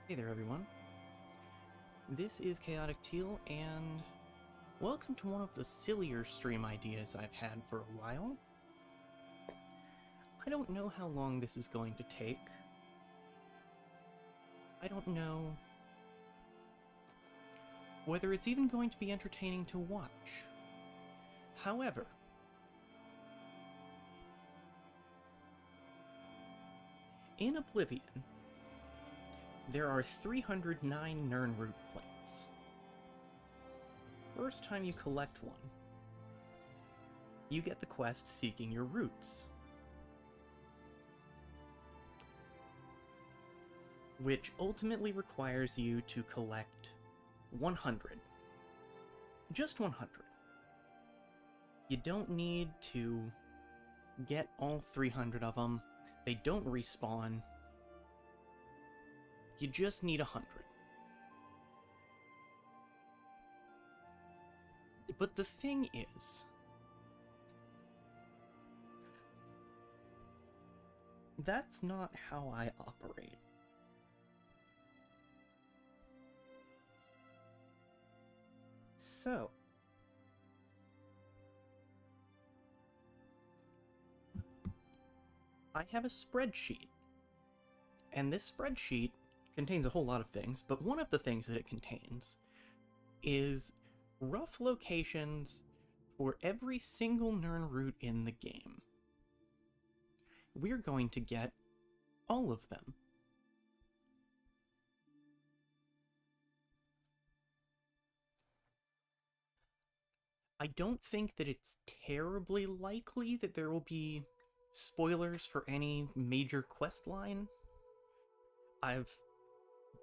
Hey there, everyone. This is Chaotic Teal, and welcome to one of the sillier stream ideas I've had for a while. I don't know how long this is going to take. I don't know whether it's even going to be entertaining to watch. However, in Oblivion, there are 309 Nirnroot plants. First time you collect one, you get the quest Seeking Your Roots, which ultimately requires you to collect 100. Just 100. You don't need to get all 300 of them. They don't respawn. You just need 100. But the thing is, that's not how I operate. So, I have a spreadsheet, and this spreadsheet contains a whole lot of things, but one of the things that it contains is rough locations for every single Nirnroot in the game. We're going to get all of them. I don't think that it's terribly likely that there will be spoilers for any major quest line. I've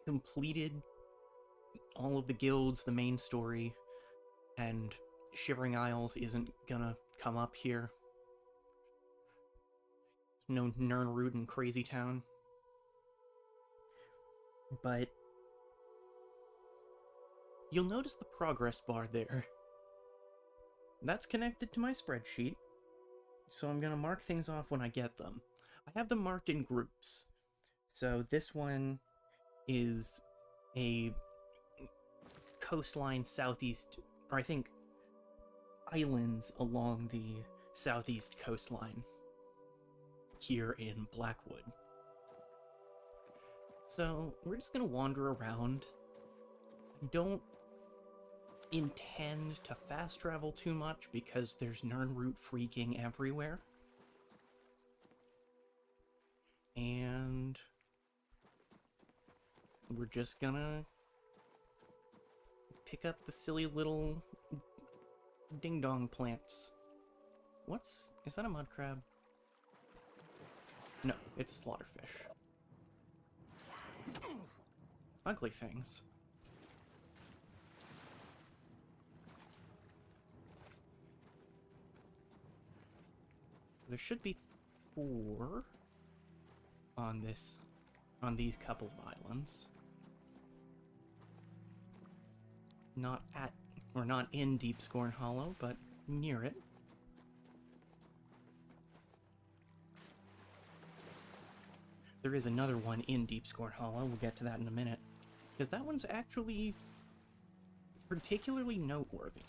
completed all of the guilds, the main story, and Shivering Isles isn't gonna come up here. No Nirnroot in Crazy Town. But you'll notice the progress bar there. That's connected to my spreadsheet, so I'm gonna mark things off when I get them. I have them marked in groups. So this one is a coastline southeast, or I think islands along the southeast coastline here in Blackwood. So we're just gonna wander around. I don't intend to fast travel too much because there's Nirnroot freaking everywhere. And we're just gonna pick up the silly little ding-dong plants. Is that a mud crab? No, it's a slaughterfish. Ugly things. There should be 4 on these couple of islands. Not in Deep Scorn Hollow, but near it. There is another one in Deep Scorn Hollow, we'll get to that in a minute, because that one's actually particularly noteworthy.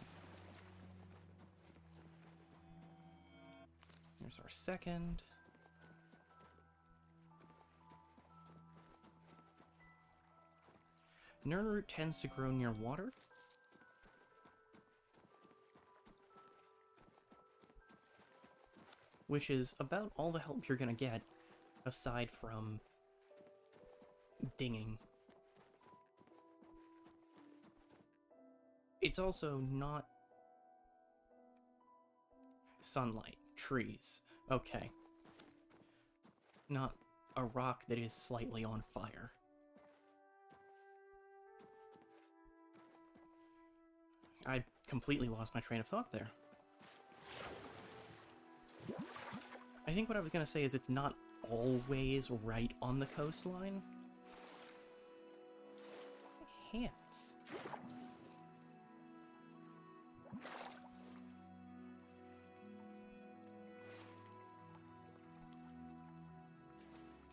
Here's our second. Nirnroot tends to grow near water. Which is about all the help you're gonna get, aside from dinging. It's also not sunlight, trees. Okay. Not a rock that is slightly on fire. I completely lost my train of thought there. I think what I was going to say is it's not always right on the coastline. Hands.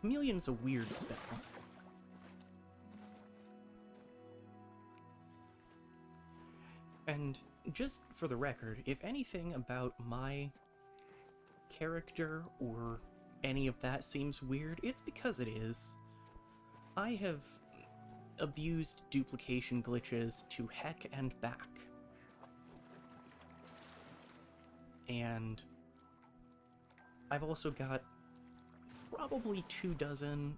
Chameleon's a weird spell. And just for the record, if anything about my character or any of that seems weird, it's because it is. I have abused duplication glitches to heck and back. And I've also got probably 24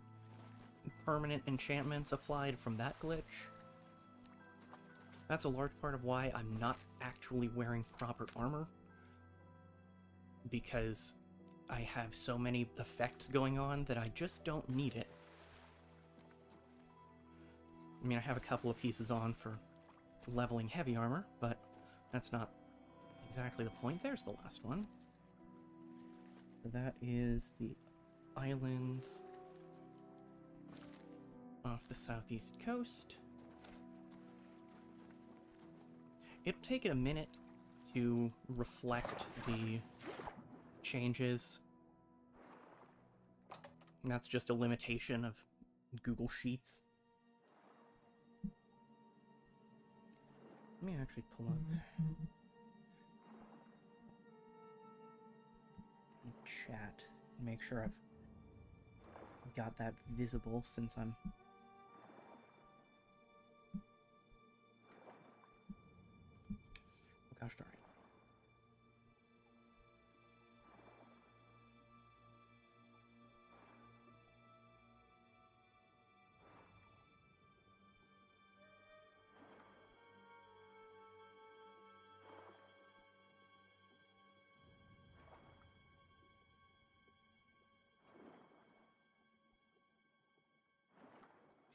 permanent enchantments applied from that glitch. That's a large part of why I'm not actually wearing proper armor, because I have so many effects going on that I just don't need it. I mean, I have a couple of pieces on for leveling heavy armor, but that's not exactly the point. There's the last one. So that is the islands off the southeast coast. It'll take it a minute to reflect the changes. And that's just a limitation of Google Sheets. Let me actually pull up chat and make sure I've got that visible, since I'm... Oh gosh darn it.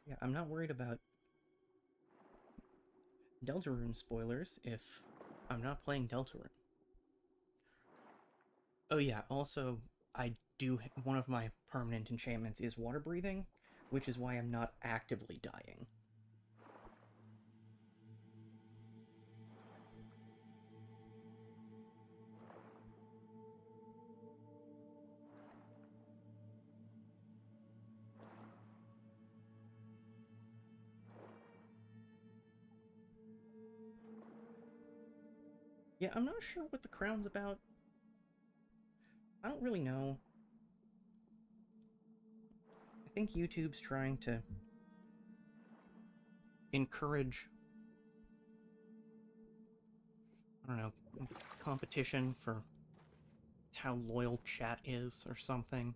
Yeah, I'm not worried about Deltarune spoilers if I'm not playing Deltarune. Oh yeah, also, one of my permanent enchantments is water breathing, which is why I'm not actively dying. Yeah, I'm not sure what the crown's about. I don't really know. I think YouTube's trying to encourage, I don't know, competition for how loyal chat is or something.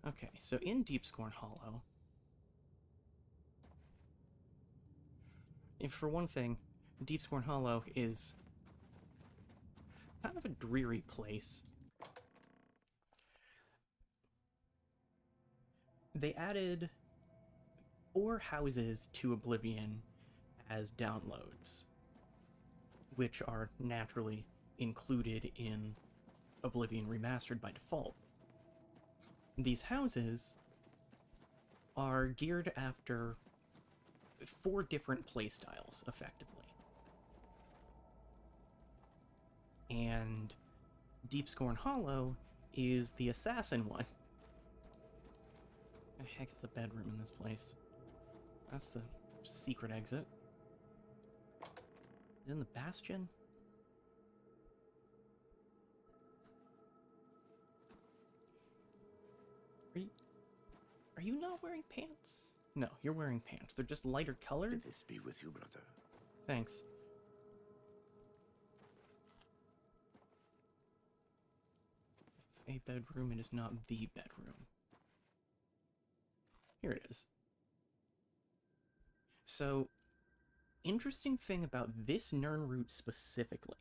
Okay, so in Deepscorn Hollow, if for one thing, Deepscorn Hollow is kind of a dreary place. They added 4 houses to Oblivion as downloads, which are naturally included in Oblivion Remastered by default. These houses are geared after 4 different playstyles, effectively. And Deepscorn Hollow is the assassin one. What the heck is the bedroom in this place? That's the secret exit. In the bastion? Are you not wearing pants? No, you're wearing pants. They're just lighter colored. Did this be with you, brother? Thanks. This is a bedroom. It is not the bedroom. Here it is. So, interesting thing about this Nirnroot specifically.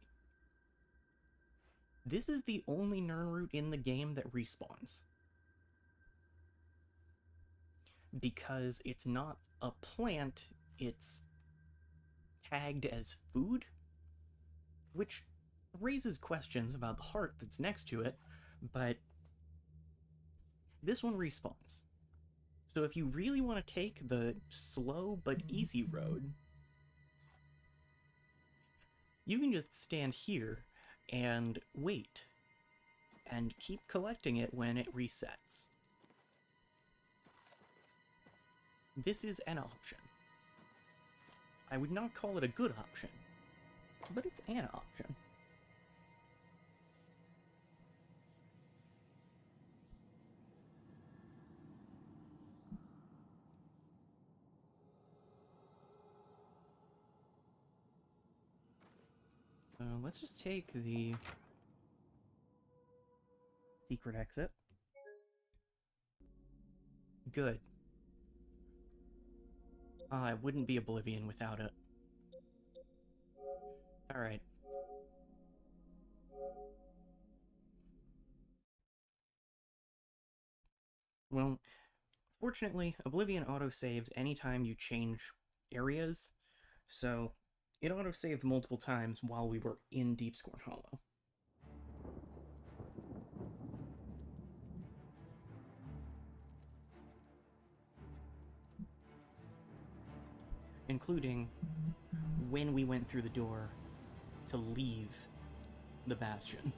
This is the only Nirnroot in the game that respawns. Because it's not a plant, it's tagged as food, which raises questions about the heart that's next to it, but this one respawns. So if you really want to take the slow but easy road, you can just stand here and wait, and keep collecting it when it resets. This is an option. I would not call it a good option, but it's an option. So let's just take the secret exit. Good. It wouldn't be Oblivion without it. Alright. Well, fortunately, Oblivion autosaves anytime you change areas, so it autosaved multiple times while we were in Deepscorn Hollow. Including when we went through the door to leave the Bastion.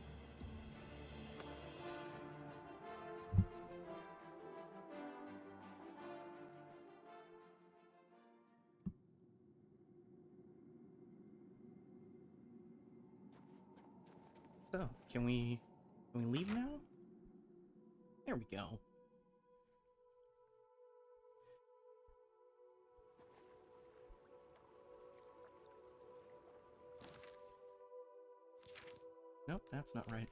So, can we leave now? There we go. Nope, that's not right.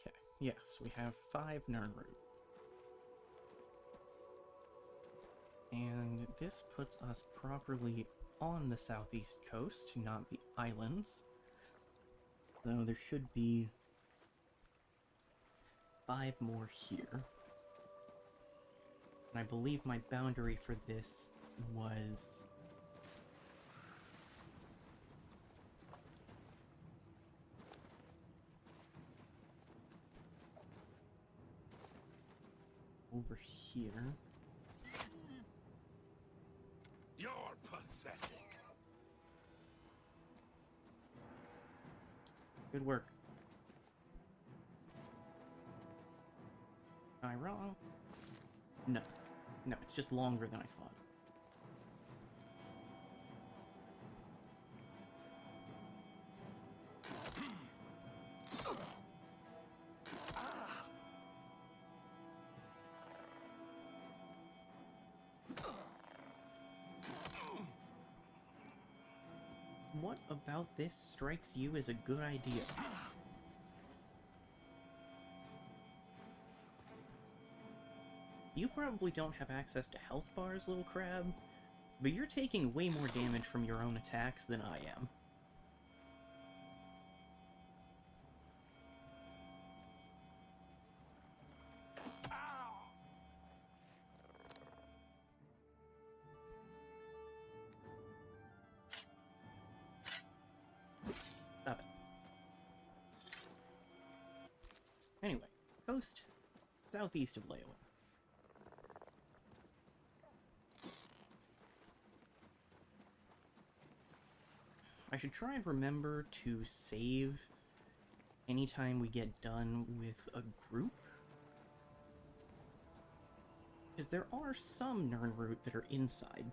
Okay, yes, we have 5 Nirnroot. And this puts us properly on the southeast coast, not the islands. So there should be 5 more here. And I believe my boundary for this was... over here. You're pathetic. Good work. Am I wrong? No. No, it's just longer than I thought. What about this strikes you as a good idea? You probably don't have access to health bars, little crab, but you're taking way more damage from your own attacks than I am. Stop it. Anyway, coast southeast of Leowen. I should try and remember to save anytime we get done with a group. Because there are some Nirnroot that are inside,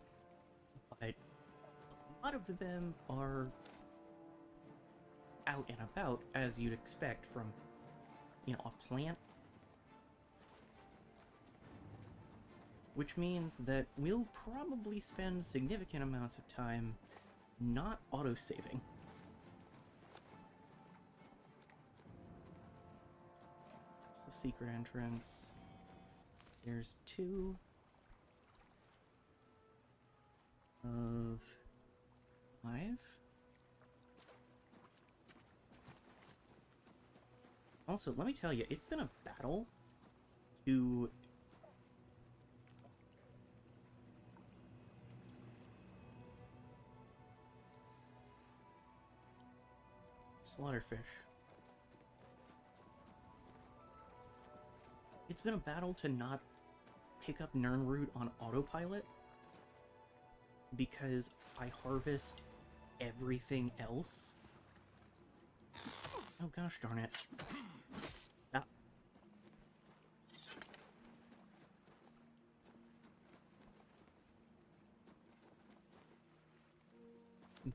but a lot of them are out and about, as you'd expect from, you know, a plant. Which means that we'll probably spend significant amounts of time not auto-saving. It's the secret entrance. There's 2 of 5. Also, let me tell you, it's been a battle to Slaughterfish. It's been a battle to not pick up Nirnroot on autopilot because I harvest everything else. Oh gosh darn it. Ah.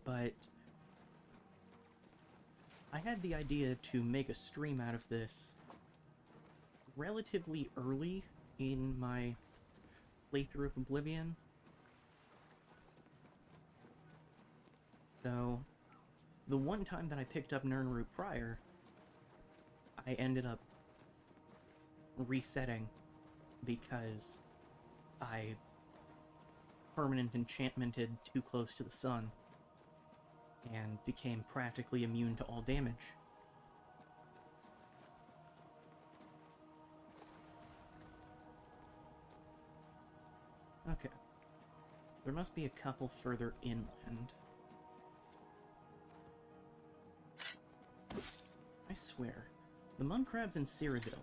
but I had the idea to make a stream out of this relatively early in my playthrough of Oblivion. So, the one time that I picked up Nirnroot prior, I ended up resetting because I permanent enchantmented too close to the sun and became practically immune to all damage. Okay. There must be a couple further inland. I swear, the mudcrabs in Cyrodiil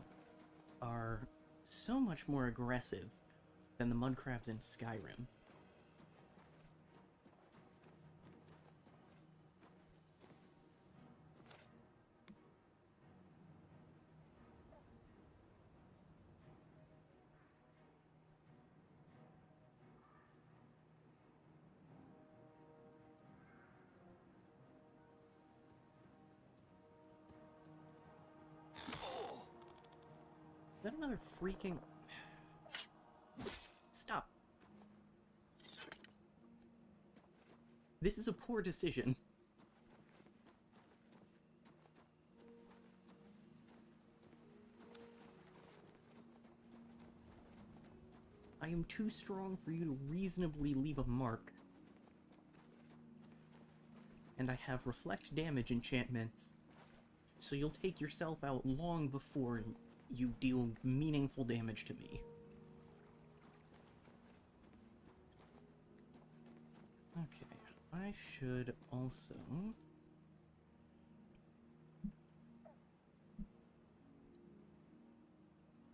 are so much more aggressive than the mudcrabs in Skyrim. Is that another freaking... Stop. This is a poor decision. I am too strong for you to reasonably leave a mark. And I have reflect damage enchantments, so you'll take yourself out long before you deal meaningful damage to me. Okay, I should also...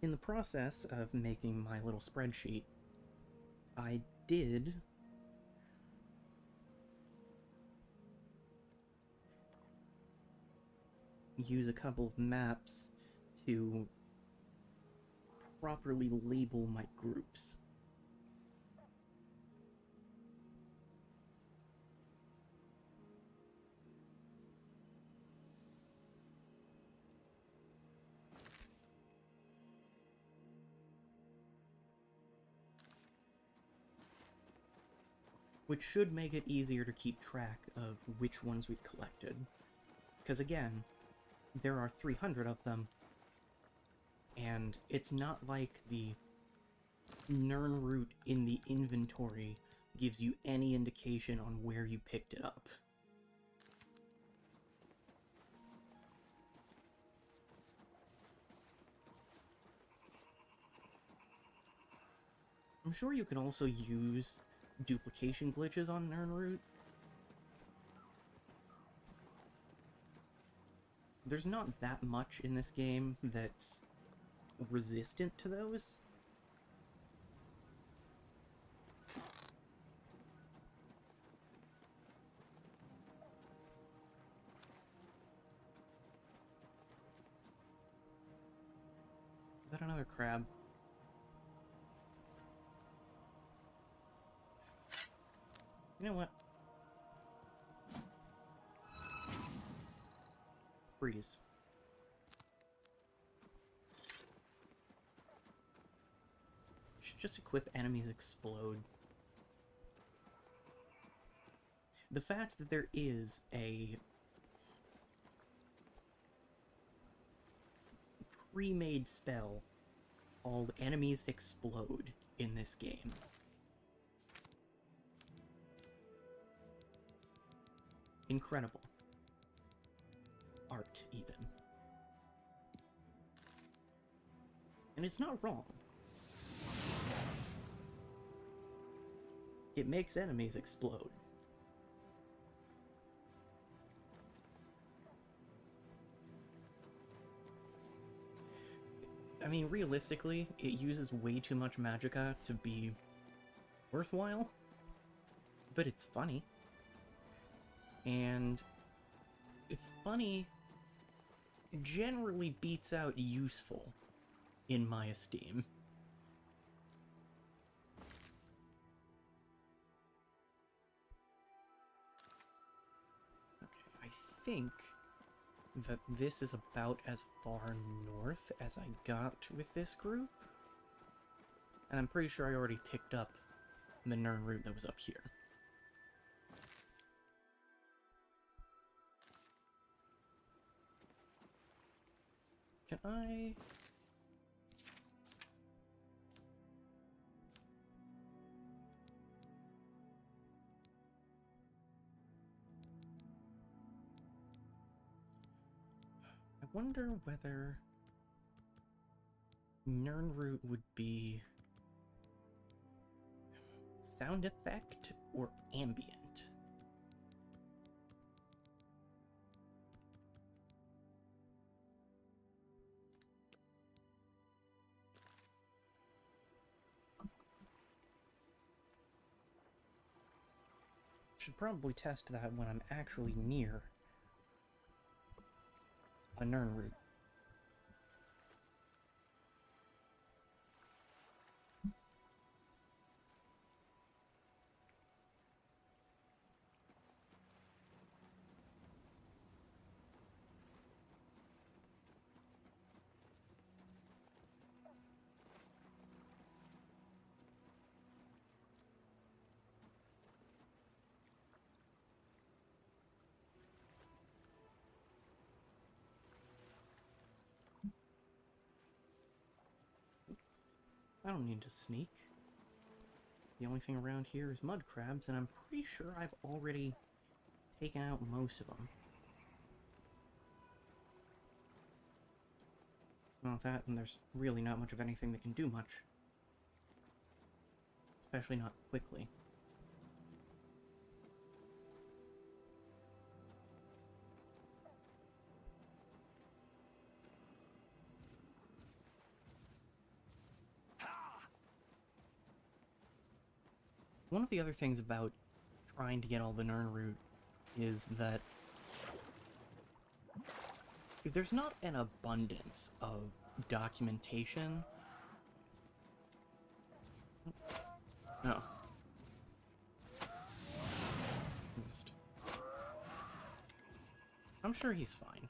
In the process of making my little spreadsheet, I did use a couple of maps to properly label my groups. Which should make it easier to keep track of which ones we've collected. Because again, there are 300 of them, and it's not like the Nirnroot in the inventory gives you any indication on where you picked it up. I'm sure you can also use duplication glitches on Nirnroot. There's not that much in this game that's resistant to those. Is that another crab? You know what? Freeze. Should just equip enemies explode. The fact that there is a pre-made spell called enemies explode in this game. Incredible. Art, even. And it's not wrong. It makes enemies explode. I mean, realistically, it uses way too much magicka to be worthwhile, but it's funny. And funny generally beats out useful, in my esteem. think that this is about as far north as I got with this group. And I'm pretty sure I already picked up the Nirnroot that was up here. Can I... I wonder whether Nirnroot would be sound effect or ambient. Should probably test that when I'm actually near a Nirnroot. I don't need to sneak. The only thing around here is mud crabs, and I'm pretty sure I've already taken out most of them. Well, that, and there's really not much of anything that can do much. Especially not quickly. One of the other things about trying to get all the Nirnroot is that if there's not an abundance of documentation... Oh. Missed. I'm sure he's fine.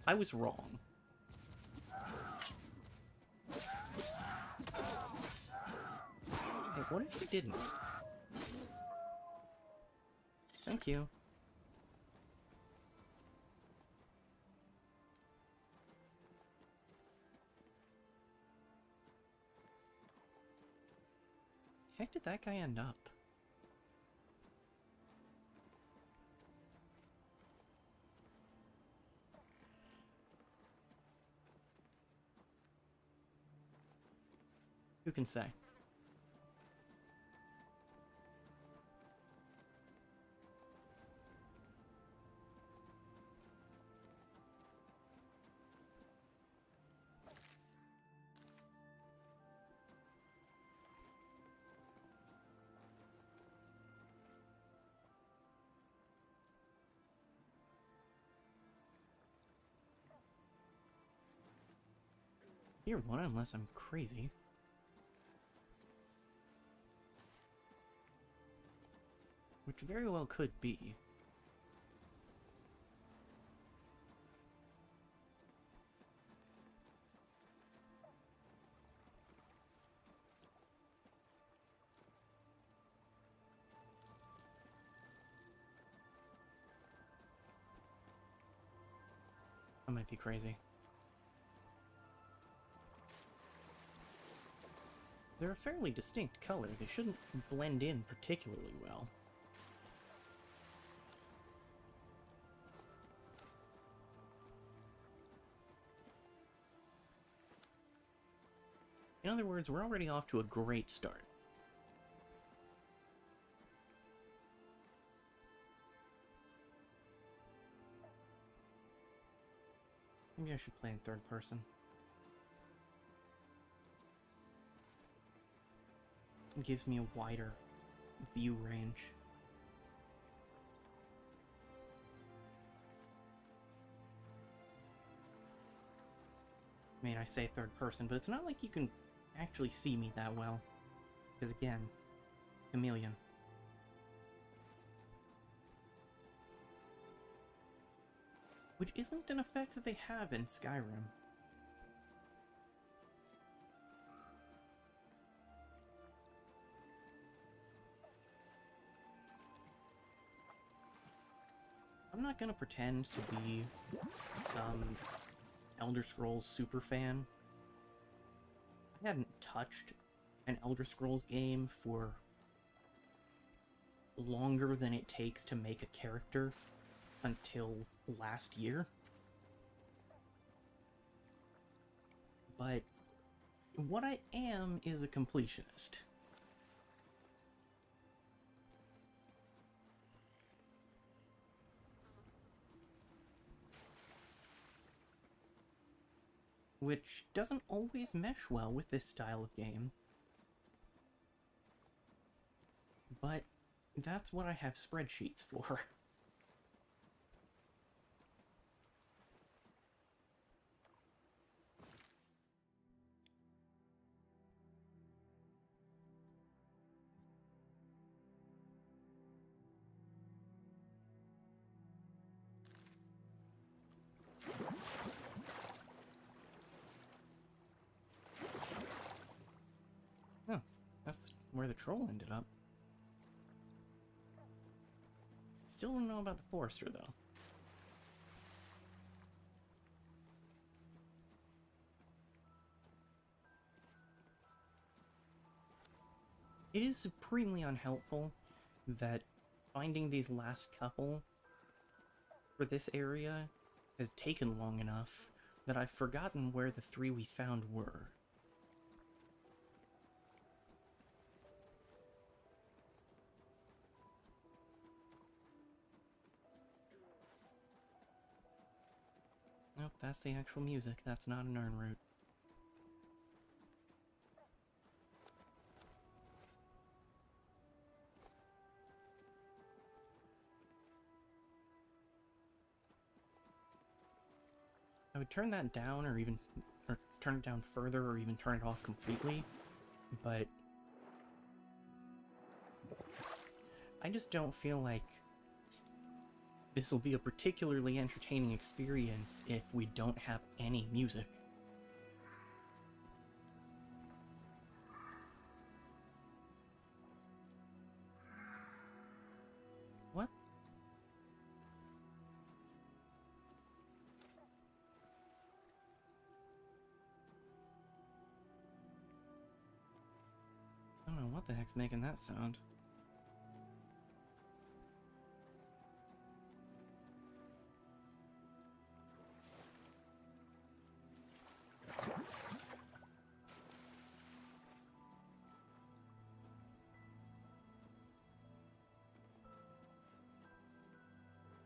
I was wrong. What if you didn't? Thank you. Heck did that guy end up? Who can say? You're one unless I'm crazy. Which very well could be. I might be crazy. They're a fairly distinct color. They shouldn't blend in particularly well. In other words, we're already off to a great start. Maybe I should play in third person. It gives me a wider view range. I mean, I say third person, but it's not like you can actually see me that well. Because again, chameleon. which isn't an effect that they have in Skyrim. I'm not gonna pretend to be some Elder Scrolls super fan. I hadn't touched an Elder Scrolls game for longer than it takes to make a character until last year. But what I am is a completionist. Which doesn't always mesh well with this style of game. But that's what I have spreadsheets for. Oh, that's where the troll ended up. Still don't know about the forester, though. It is supremely unhelpful that finding these last couple for this area has taken long enough that I've forgotten where the 3 we found were. Nope, that's the actual music. That's not a Nirnroot. I would turn that down or turn it down further or even turn it off completely, but I just don't feel like this will be a particularly entertaining experience if we don't have any music. What? I don't know what the heck's making that sound.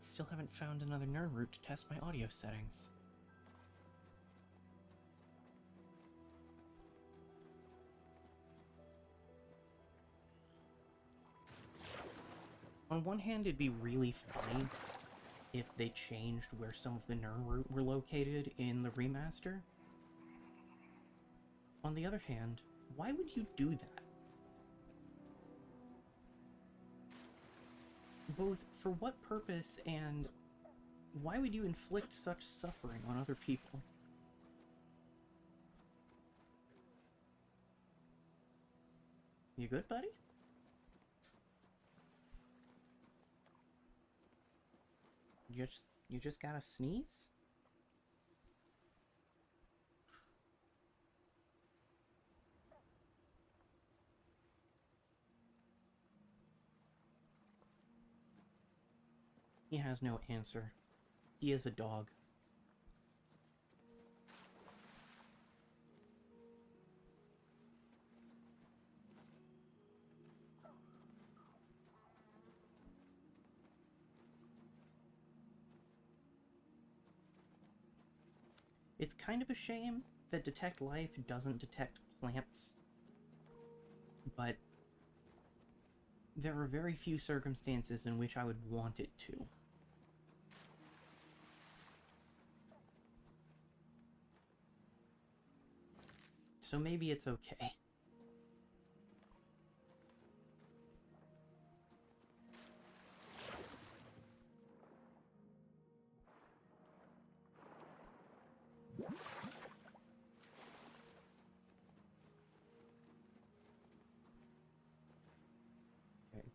Still haven't found another Nirnroot to test my audio settings. On one hand, it'd be really funny if they changed where some of the Nirnroot were located in the remaster. On the other hand, why would you do that? Both for what purpose and why would you inflict such suffering on other people? You good, buddy? You just gotta sneeze? He has no answer. He is a dog. It's kind of a shame that Detect Life doesn't detect plants, but there are very few circumstances in which I would want it to. So maybe it's okay.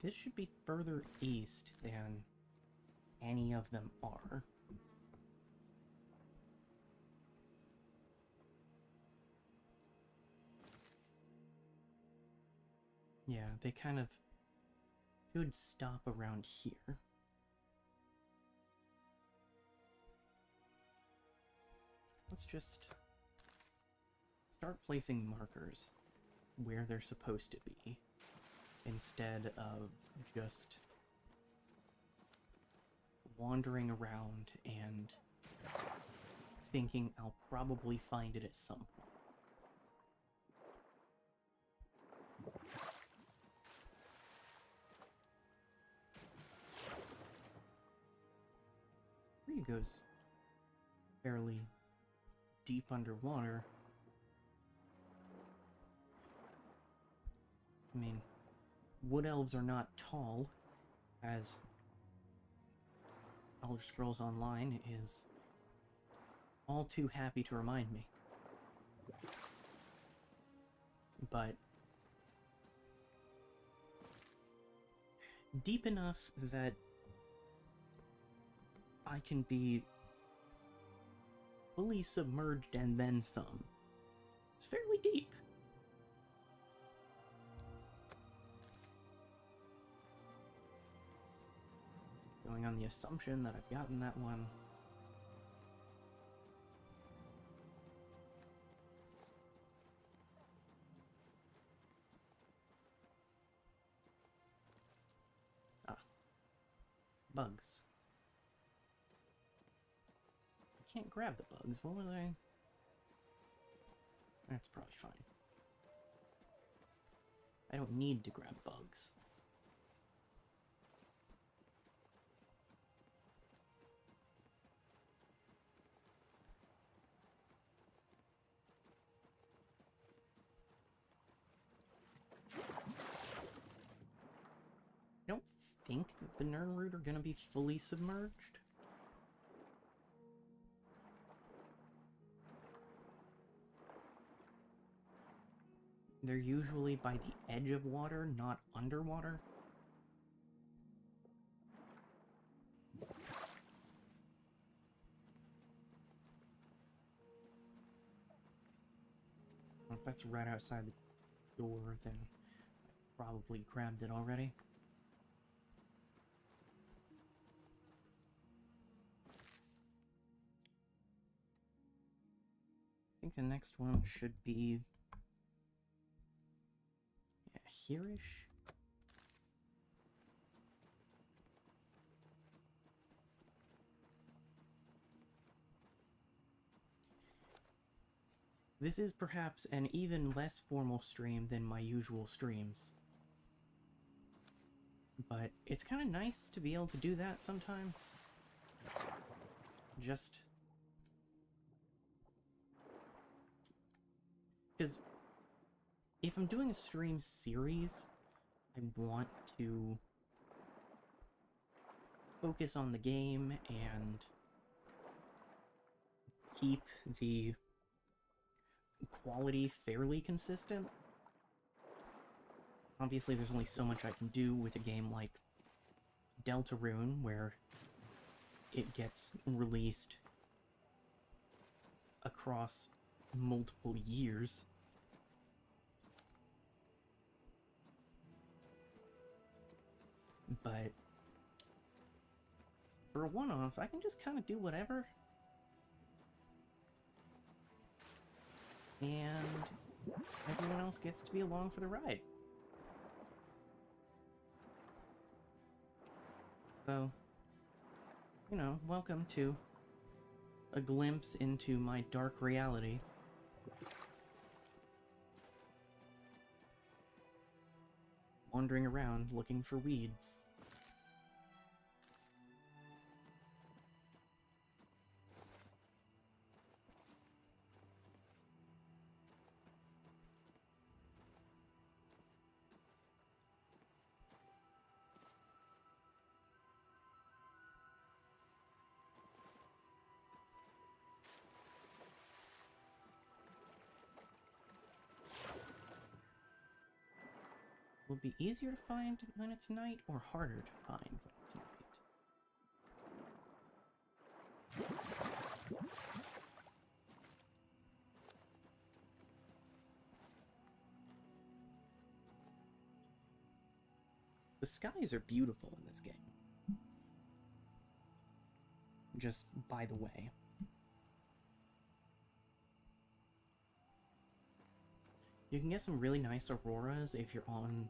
This should be further east than any of them are. Yeah, they kind of should stop around here. Let's just start placing markers where they're supposed to be, instead of just wandering around and thinking I'll probably find it at some point. Goes fairly deep underwater. I mean, wood elves are not tall, as Elder Scrolls Online is all too happy to remind me. But deep enough that I can be fully submerged and then some. It's fairly deep. Going on the assumption that I've gotten that one. Ah. Bugs. Can't grab the bugs. What was I? That's probably fine. I don't need to grab bugs. I don't think that the Nirnroot are gonna be fully submerged. They're usually by the edge of water, not underwater. If that's right outside the door, then I probably grabbed it already. I think the next one should be here-ish? This is perhaps an even less formal stream than my usual streams. But it's kind of nice to be able to do that sometimes. Just because if I'm doing a stream series, I want to focus on the game and keep the quality fairly consistent. Obviously, there's only so much I can do with a game like Deltarune, where it gets released across multiple years. But for a one-off, I can just kind of do whatever. And everyone else gets to be along for the ride. So, you know, welcome to a glimpse into my dark reality. Wandering around looking for weeds. Will it be easier to find when it's night, or harder to find when it's night? The skies are beautiful in this game. Just by the way. You can get some really nice auroras if you're on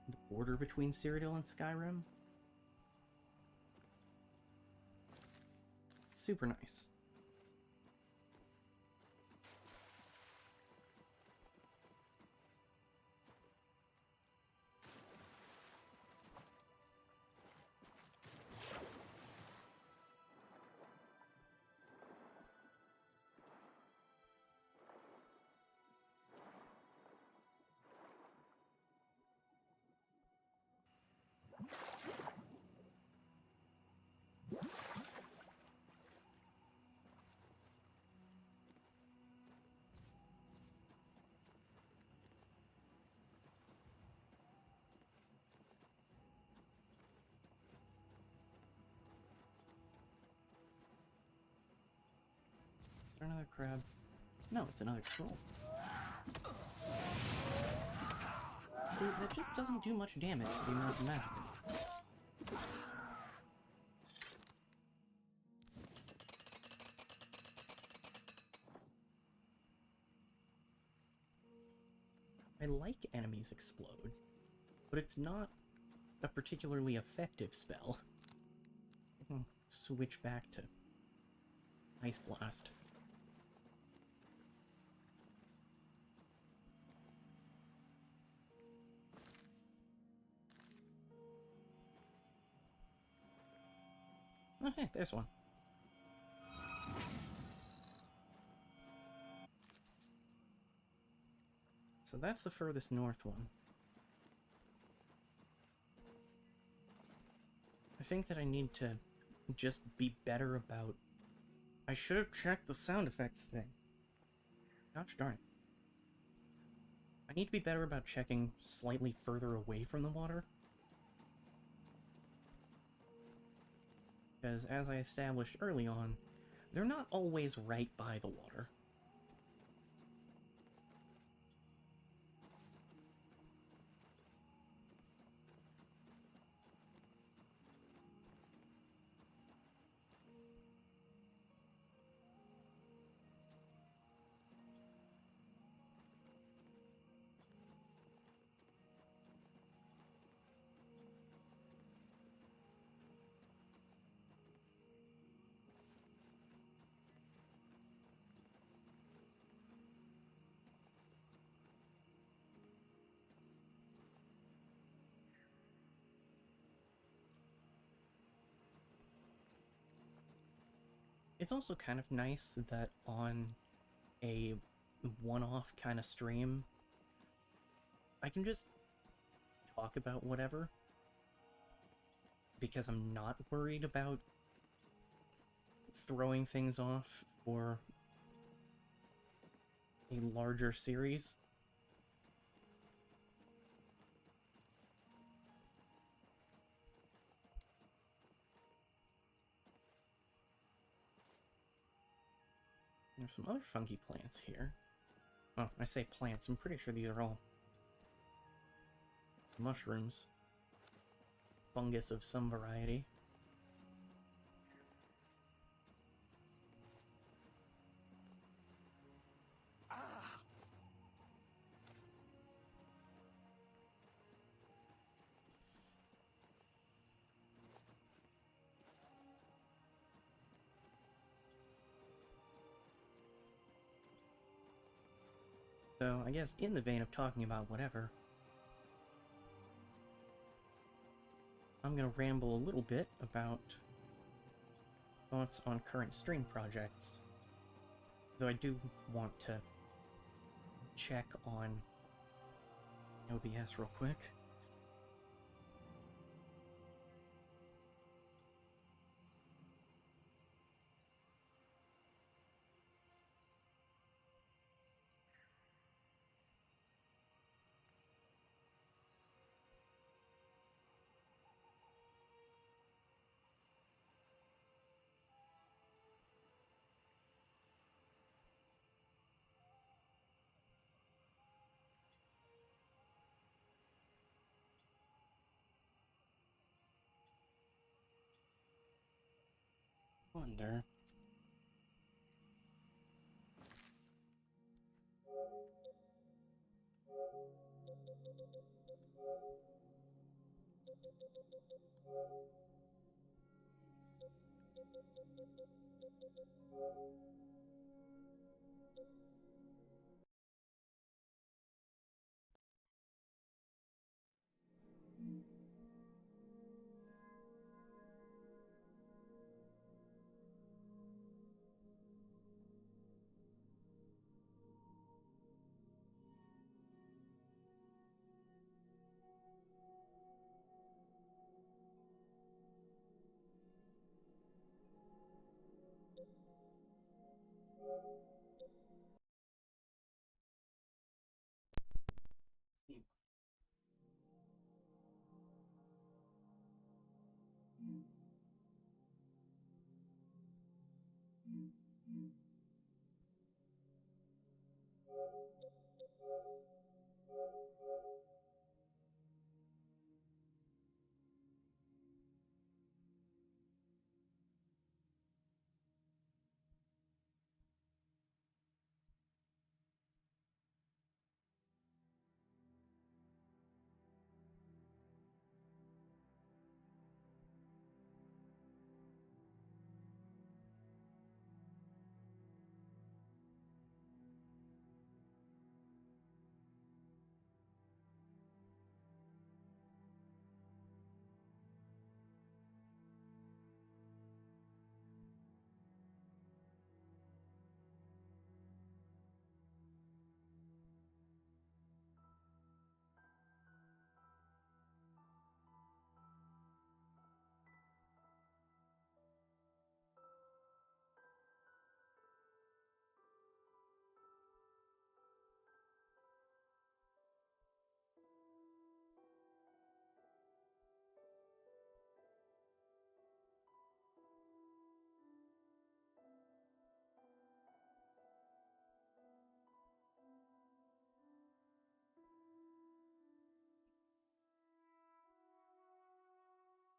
the border between Cyrodiil and Skyrim. Super nice. Is there another crab? No, it's another troll. See, that just doesn't do much damage to the amount of magic it does. I like enemies explode, but it's not a particularly effective spell. I can switch back to Ice Blast. Oh, hey, there's one. So that's the furthest north one. I think that I need to just be better about... I should have checked the sound effects thing. Gosh darn it. I need to be better about checking slightly further away from the water. Because, as I established early on, they're not always right by the water. It's also kind of nice that on a one-off kind of stream, I can just talk about whatever, because I'm not worried about throwing things off for a larger series. There's some other funky plants here. Oh, I say plants, I'm pretty sure these are all mushrooms. Fungus of some variety. So, I guess in the vein of talking about whatever, I'm gonna ramble a little bit about thoughts on current stream projects. Though I do want to check on OBS real quick. Wonder.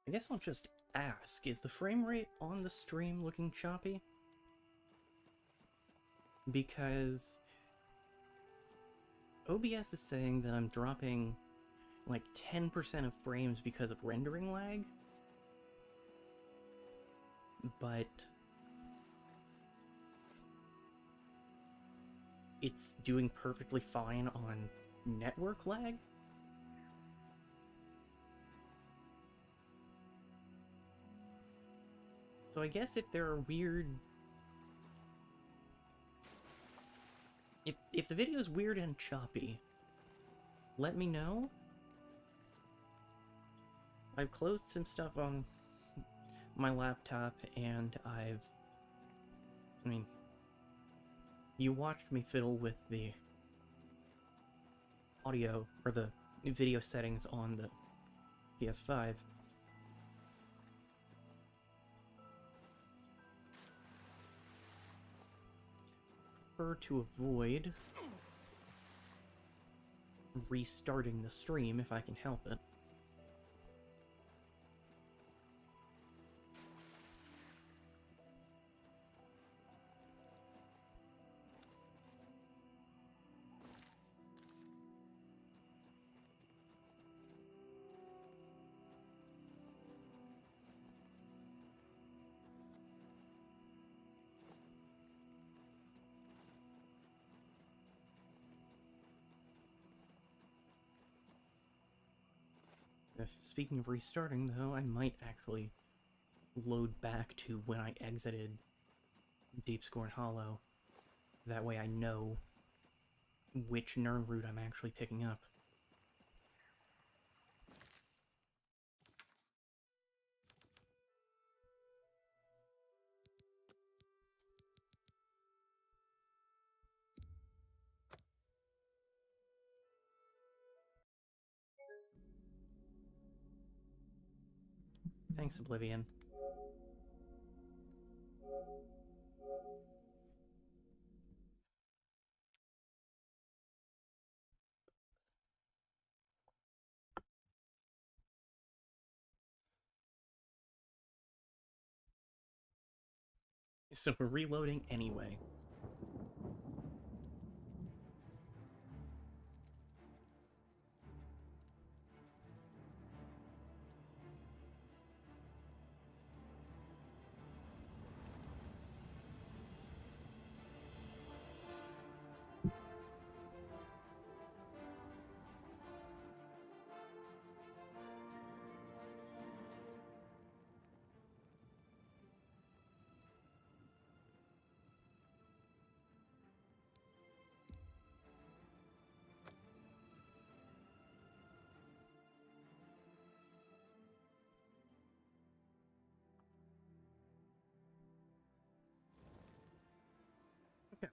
I guess I'll just ask, is the frame rate on the stream looking choppy? Because OBS is saying that I'm dropping like 10% of frames because of rendering lag, but it's doing perfectly fine on network lag? So I guess if there are weird... If the video is weird and choppy, let me know. I've closed some stuff on my laptop, and I mean, you watched me fiddle with the audio, or the video settings on the PS5. Prefer to avoid restarting the stream if I can help it. Speaking of restarting, though, I might actually load back to when I exited Deepscorn Hollow. That way I know which Nirnroot I'm actually picking up. Thanks, Oblivion. So we're reloading anyway. Okay.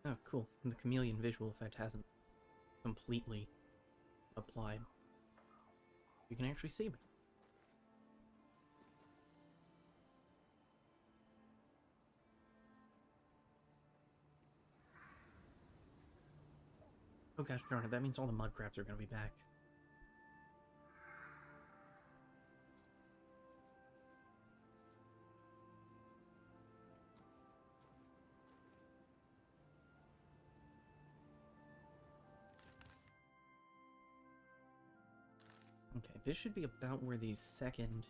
Oh, cool. The chameleon visual effect hasn't completely applied. You can actually see me. Oh gosh darn it, that means all the mud crabs are gonna be back. Okay, this should be about where the second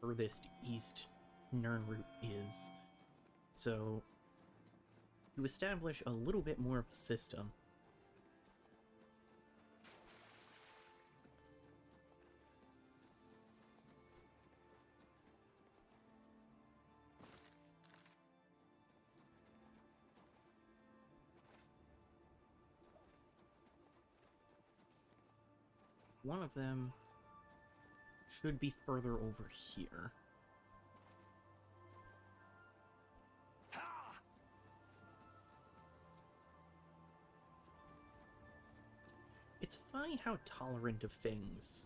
furthest east Nirnroot is. So, to establish a little bit more of a system, one of them should be further over here. It's funny how tolerant of things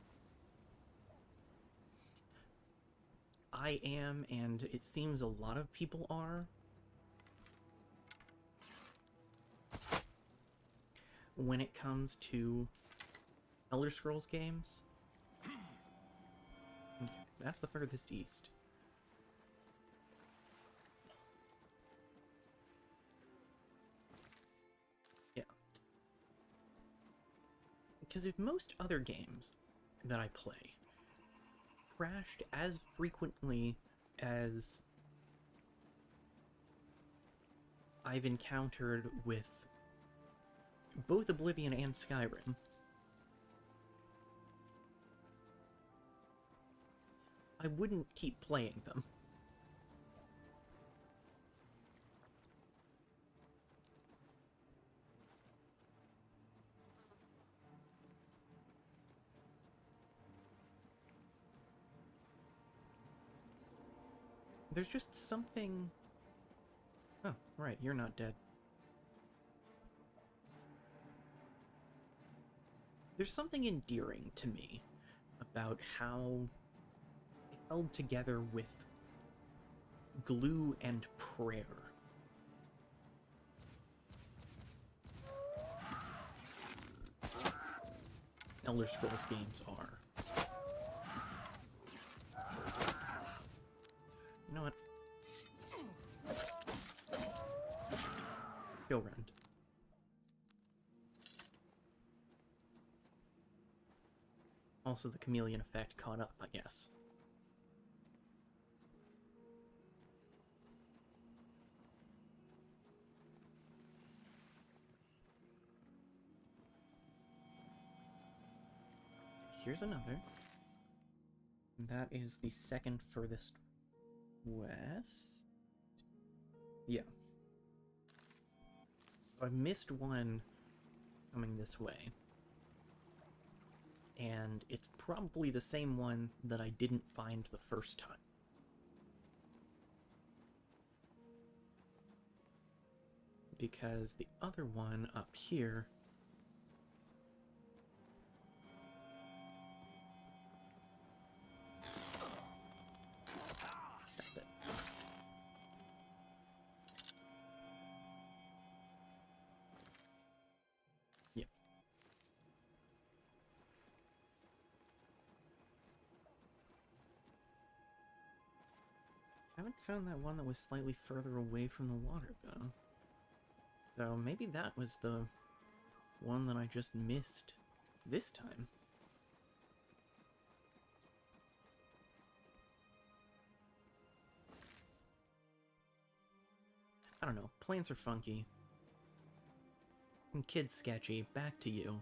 I am, and it seems a lot of people are, when it comes to Elder Scrolls games. Okay, that's the furthest east. Yeah. Because if most other games that I play crashed as frequently as I've encountered with both Oblivion and Skyrim, I wouldn't keep playing them. There's just something... Oh, right, you're not dead. There's something endearing to me about how it held together with glue and prayer. Elder Scrolls games are. You know what? Go round. Also, the chameleon effect caught up, I guess. Here's another. That is the second furthest west? Yeah. I missed one coming this way. And it's probably the same one that I didn't find the first time. Because the other one up here... Stop it. Yep. Haven't found that one that was slightly further away from the water, though. So maybe that was the one that I just missed this time. I don't know. Plants are funky. And kids sketchy. Back to you.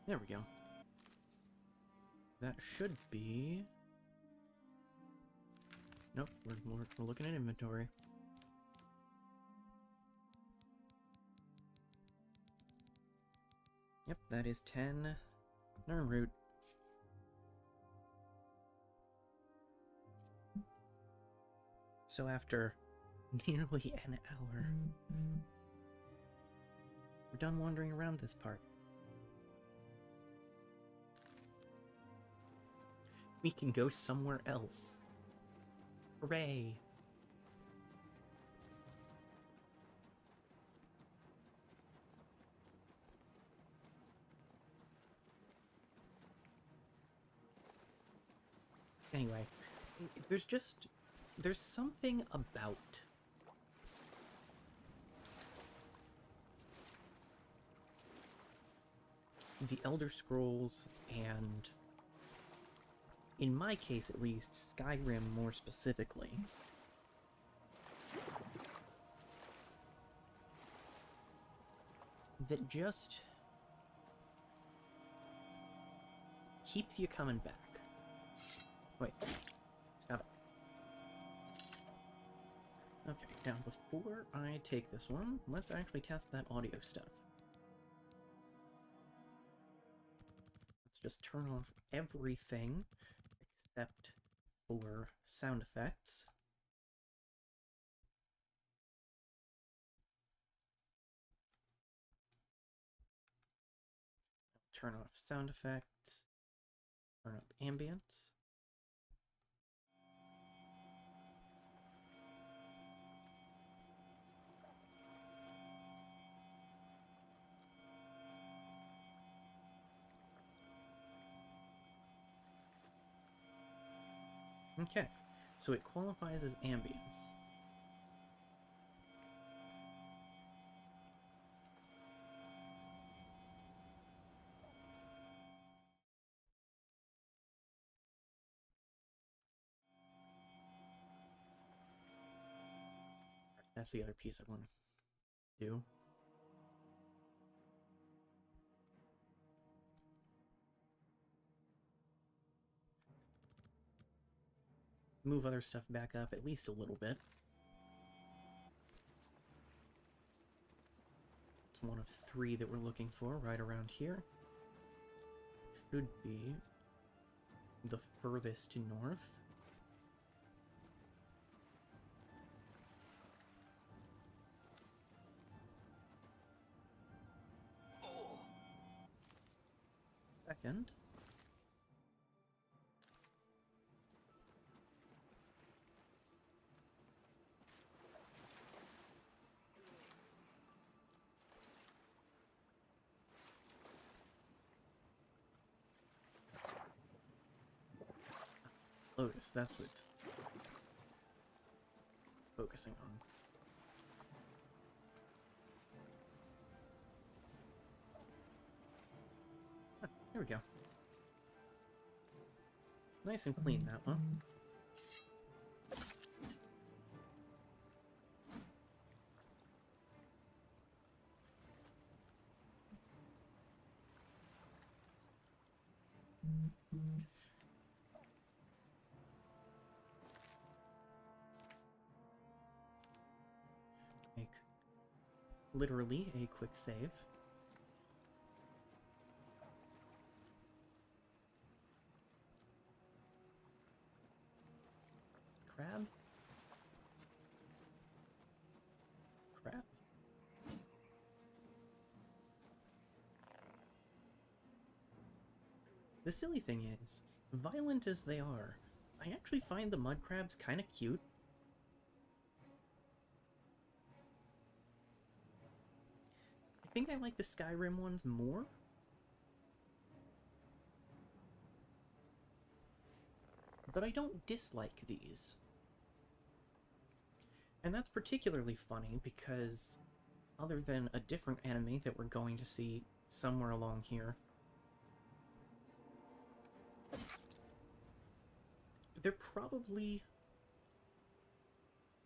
There we go. That should be... Nope, we're looking at inventory. Yep, that is 10 Nirnroot. So after nearly an hour, we're done wandering around this part. We can go somewhere else. Hooray! Anyway, there's something about the Elder Scrolls, and in my case at least, Skyrim more specifically, that just keeps you coming back. Wait, stop it. Okay, now before I take this one, let's actually test that audio stuff. Let's just turn off everything except for sound effects. Turn off sound effects. Turn up ambience. Okay, so it qualifies as ambience. That's the other piece I want to do. Move other stuff back up at least a little bit. It's one of 3 that we're looking for right around here. Should be the furthest north. Second. Lotus, that's what it's focusing on. Ah, there we go. Nice and clean, that one. Make literally a quick save. Crab? Crab. The silly thing is, violent as they are, I actually find the mud crabs kind of cute. think I like the Skyrim ones more. But I don't dislike these. And that's particularly funny because, other than a different enemy that we're going to see somewhere along here, they're probably...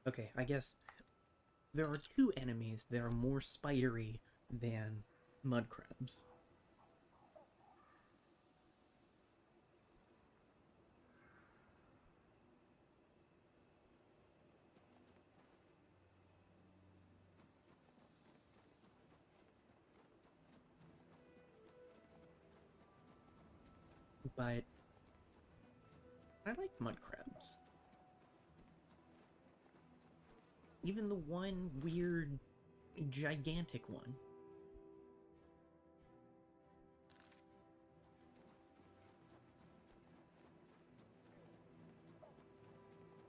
Okay, I guess there are two enemies that are more spidery than mud crabs. But I like mud crabs. Even the one weird, gigantic one.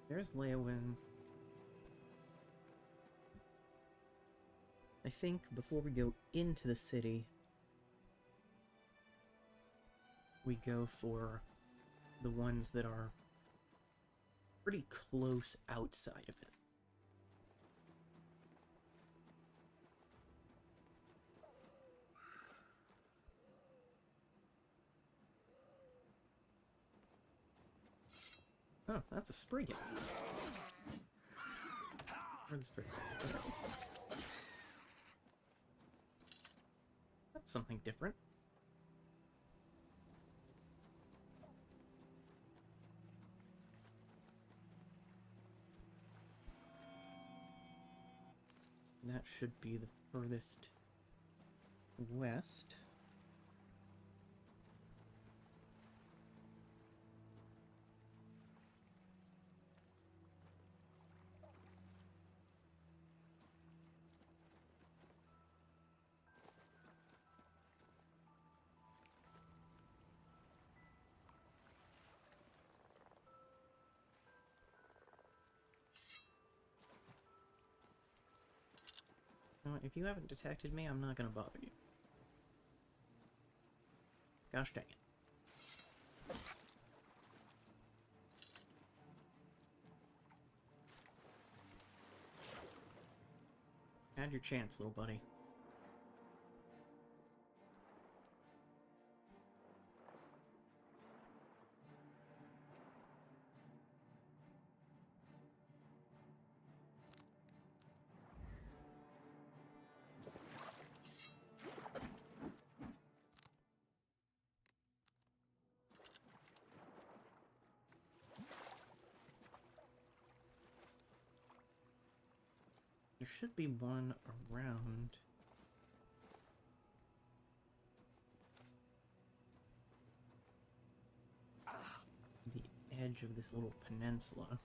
There's Leowyn. I think before we go into the city, we go for the ones that are pretty close outside of it. Oh, that's a Spriggan. Where's the Spriggan? That's something different. That should be the furthest west. If you haven't detected me, I'm not gonna bother you. Gosh dang it. Had your chance, little buddy. There should be one around. The edge of this little peninsula.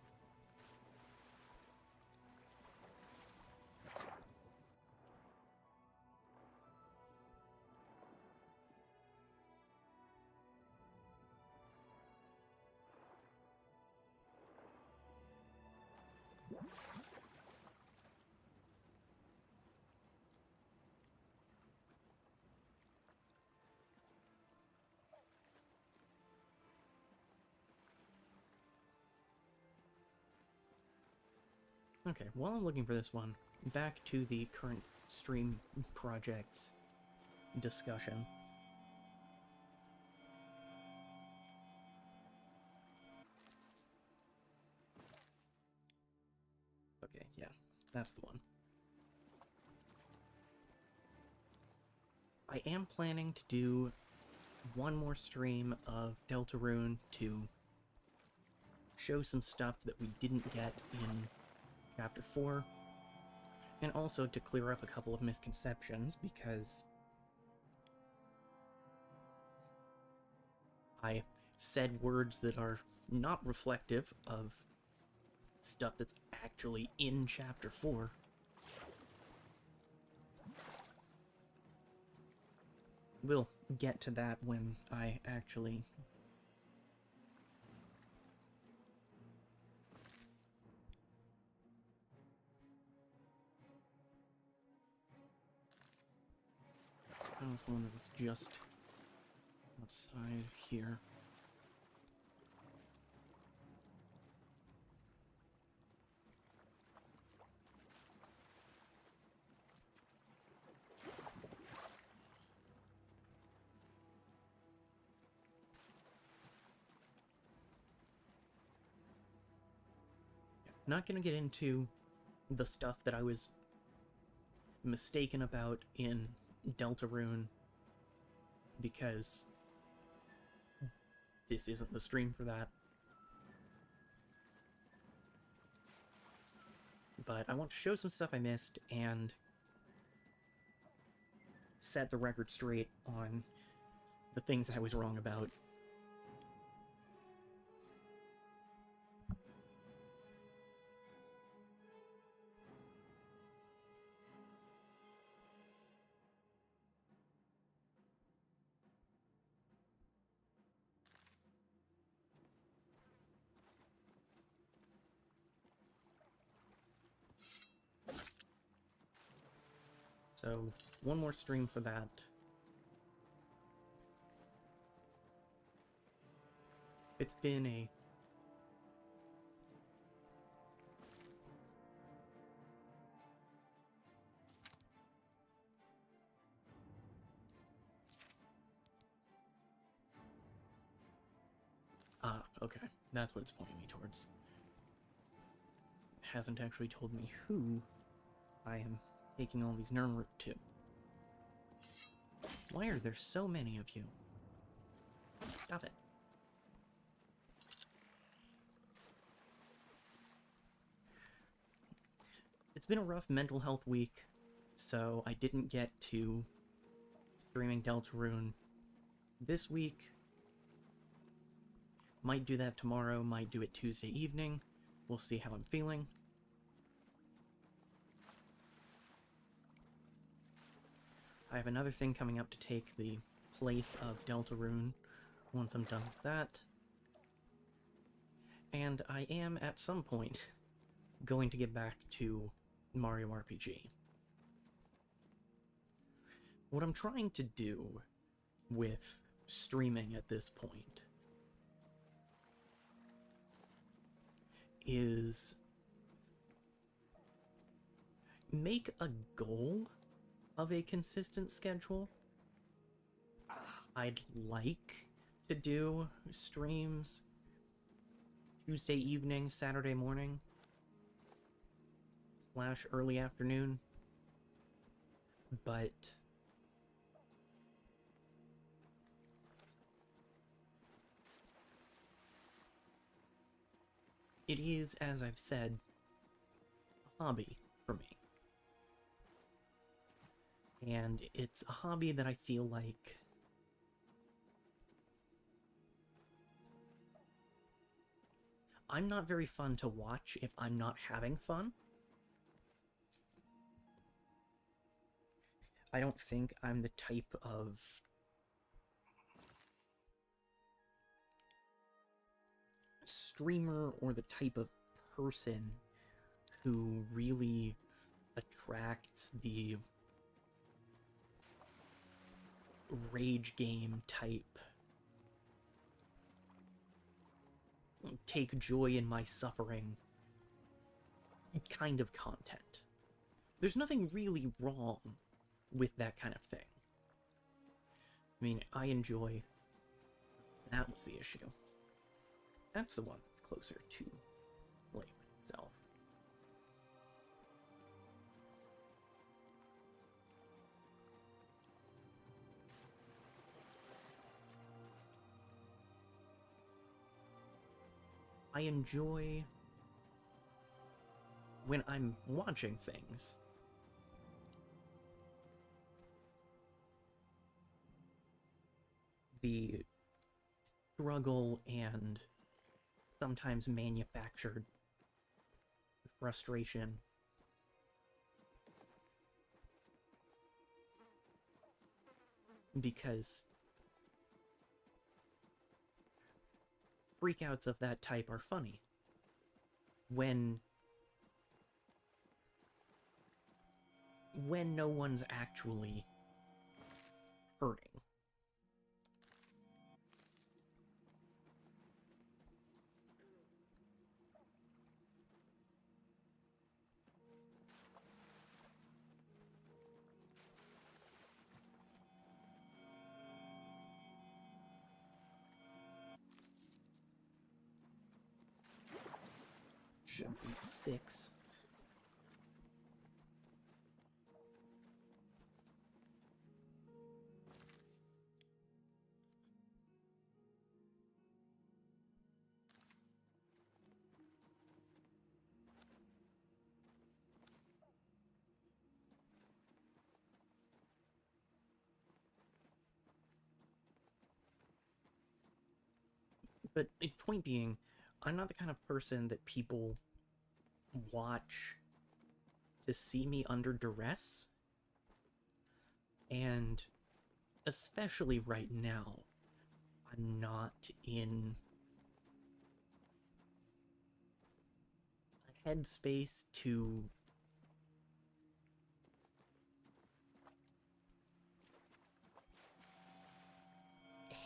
Okay, while I'm looking for this one, back to the current stream project discussion. Okay, yeah, that's the one. I am planning to do one more stream of Deltarune to show some stuff that we didn't get in Chapter 4, and also to clear up a couple of misconceptions, because I said words that are not reflective of stuff that's actually in Chapter 4. We'll get to that when I actually That was the one that was just outside here. Not gonna get into the stuff that I was mistaken about in Deltarune, because this isn't the stream for that. But I want to show some stuff I missed and set the record straight on the things I was wrong about. So, one more stream for that. It's been a... Ah, okay. That's what it's pointing me towards. It hasn't actually told me who I am taking all these Nirnroot to. Why are there so many of you? Stop it. It's been a rough mental health week, so I didn't get to streaming Deltarune this week. Might do that tomorrow, might do it Tuesday evening. We'll see how I'm feeling. I have another thing coming up to take the place of Deltarune once I'm done with that. And I am, at some point, going to get back to Mario RPG. What I'm trying to do with streaming at this point is make a goal of a consistent schedule. I'd like to do streams Tuesday evening, Saturday morning, / early afternoon, but it is, as I've said, a hobby for me. And it's a hobby that I feel like I'm not very fun to watch if I'm not having fun. I don't think I'm the type of streamer or the type of person who really attracts the rage game type, take joy in my suffering kind of content. There's nothing really wrong with that kind of thing. I mean, I enjoy... That was the issue. That's the one that's closer to Blame itself. I enjoy when I'm watching things. The struggle and sometimes manufactured frustration. Because freakouts of that type are funny. When no one's actually hurting. Should be 6. But point being, I'm not the kind of person that people watch to see me under duress. And especially right now, I'm not in a headspace to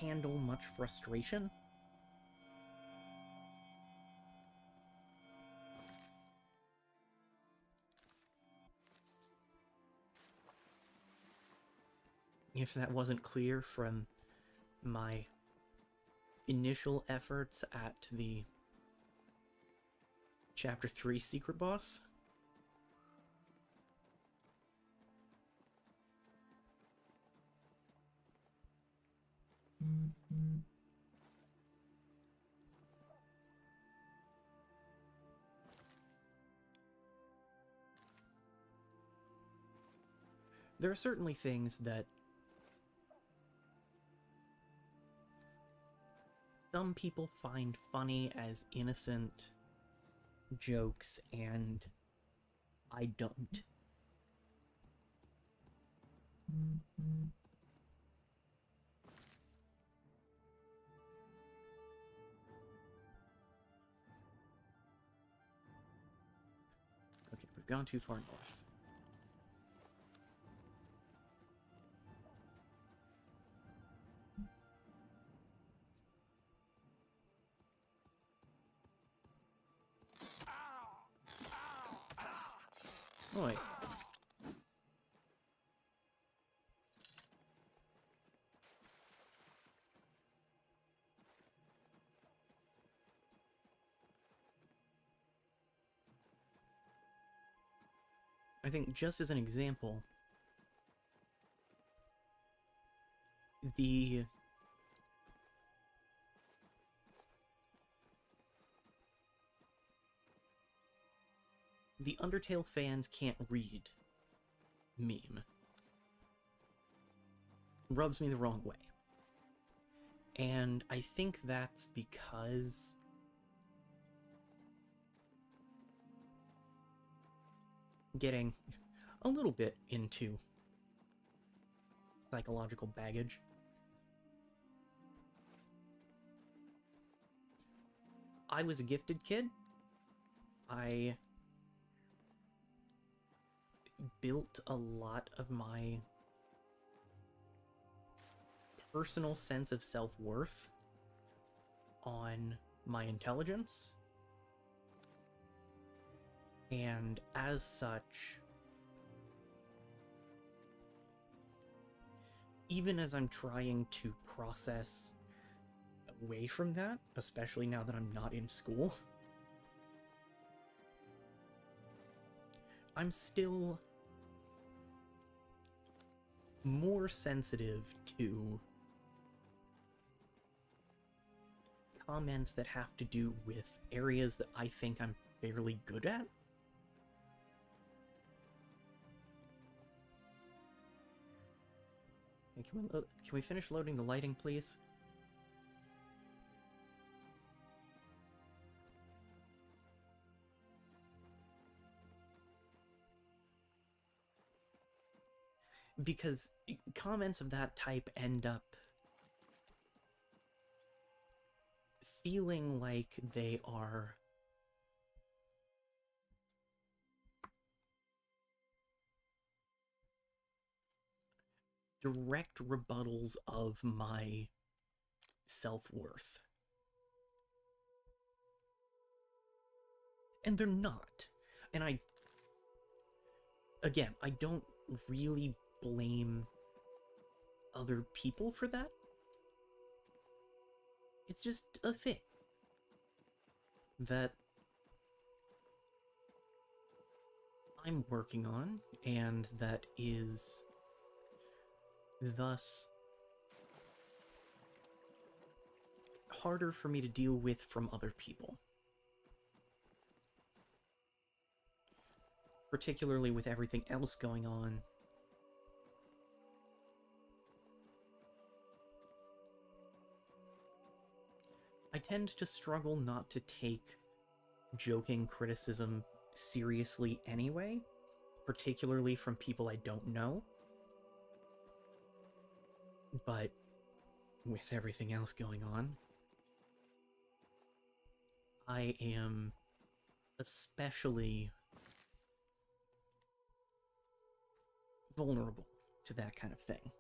handle much frustration. If that wasn't clear from my initial efforts at the Chapter 3 secret boss. There are certainly things that some people find funny as innocent jokes, and I don't. Okay, we've gone too far north. Oh, wait. I think just as an example, the Undertale fans can't read meme rubs me the wrong way. And I think that's because getting a little bit into psychological baggage, I was a gifted kid. I built a lot of my personal sense of self-worth on my intelligence. And as such, even as I'm trying to process away from that, especially now that I'm not in school, I'm still more sensitive to comments that have to do with areas that I think I'm fairly good at. Hey, can we finish loading the lighting, please? Because comments of that type end up feeling like they are direct rebuttals of my self-worth. And they're not. And I don't really blame other people for that. It's just a thing that I'm working on, and that is thus harder for me to deal with from other people. Particularly with everything else going on. I tend to struggle not to take joking criticism seriously anyway, particularly from people I don't know. But with everything else going on, I am especially vulnerable to that kind of thing.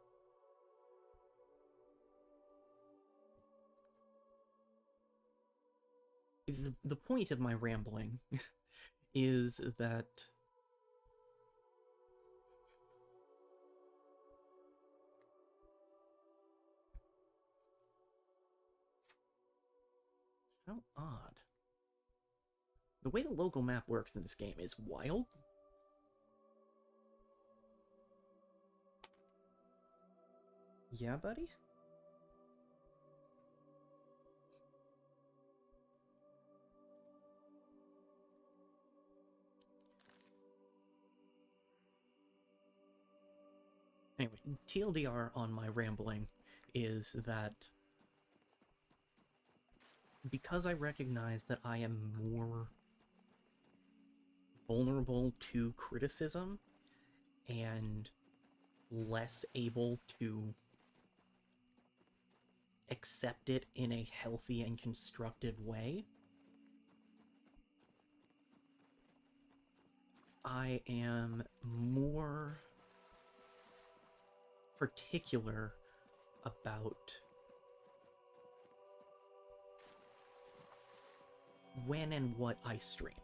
The point of my rambling is that how odd. The way the local map works in this game is wild. Yeah, buddy? Anyway, TLDR on my rambling is that because I recognize that I am more vulnerable to criticism and less able to accept it in a healthy and constructive way, I am more particular about when and what I stream.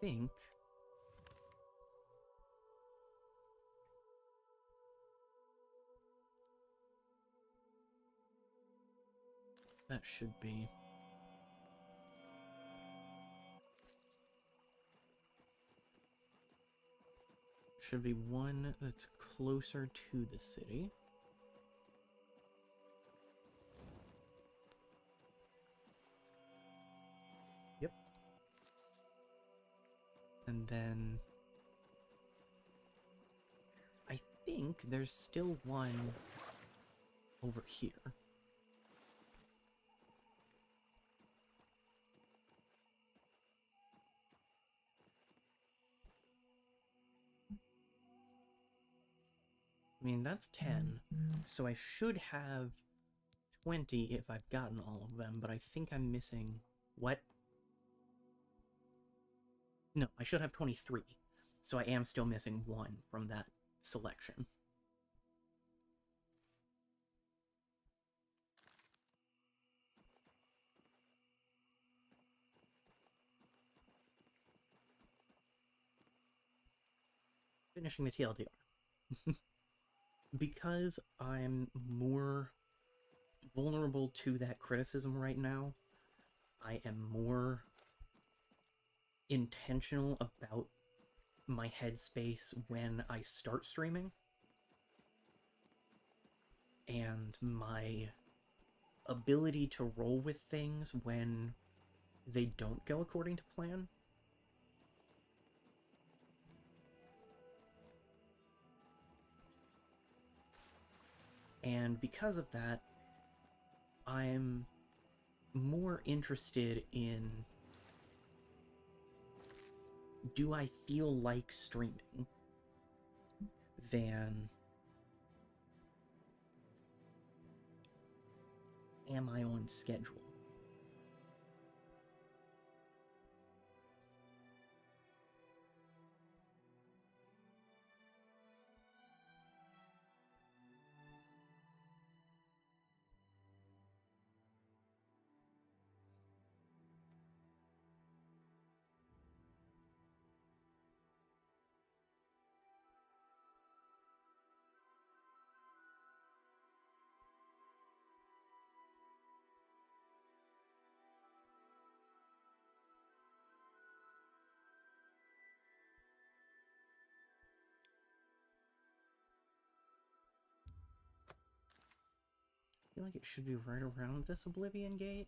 I think that should be one that's closer to the city. Yep. And then I think there's still one over here. I mean, that's 10, so I should have 20 if I've gotten all of them, but I think I'm missing... What? No, I should have 23, so I am still missing one from that selection. Finishing the TLDR. Because I'm more vulnerable to that criticism right now, I am more intentional about my headspace when I start streaming, and my ability to roll with things when they don't go according to plan. And because of that, I'm more interested in, do I feel like streaming, than am I on schedule? feel like it should be right around this Oblivion Gate.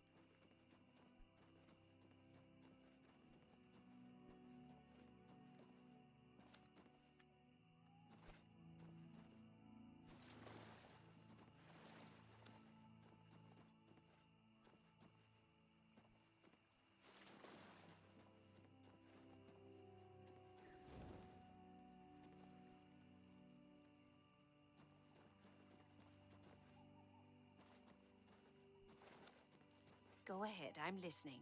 Go ahead, I'm listening.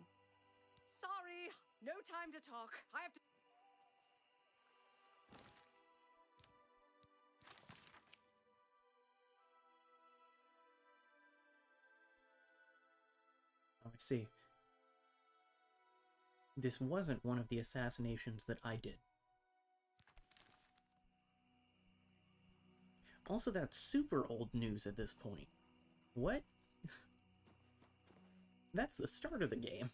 Sorry, no time to talk. I have to. Oh, I see. This wasn't one of the assassinations that I did. Also, that's super old news at this point. What? That's the start of the game.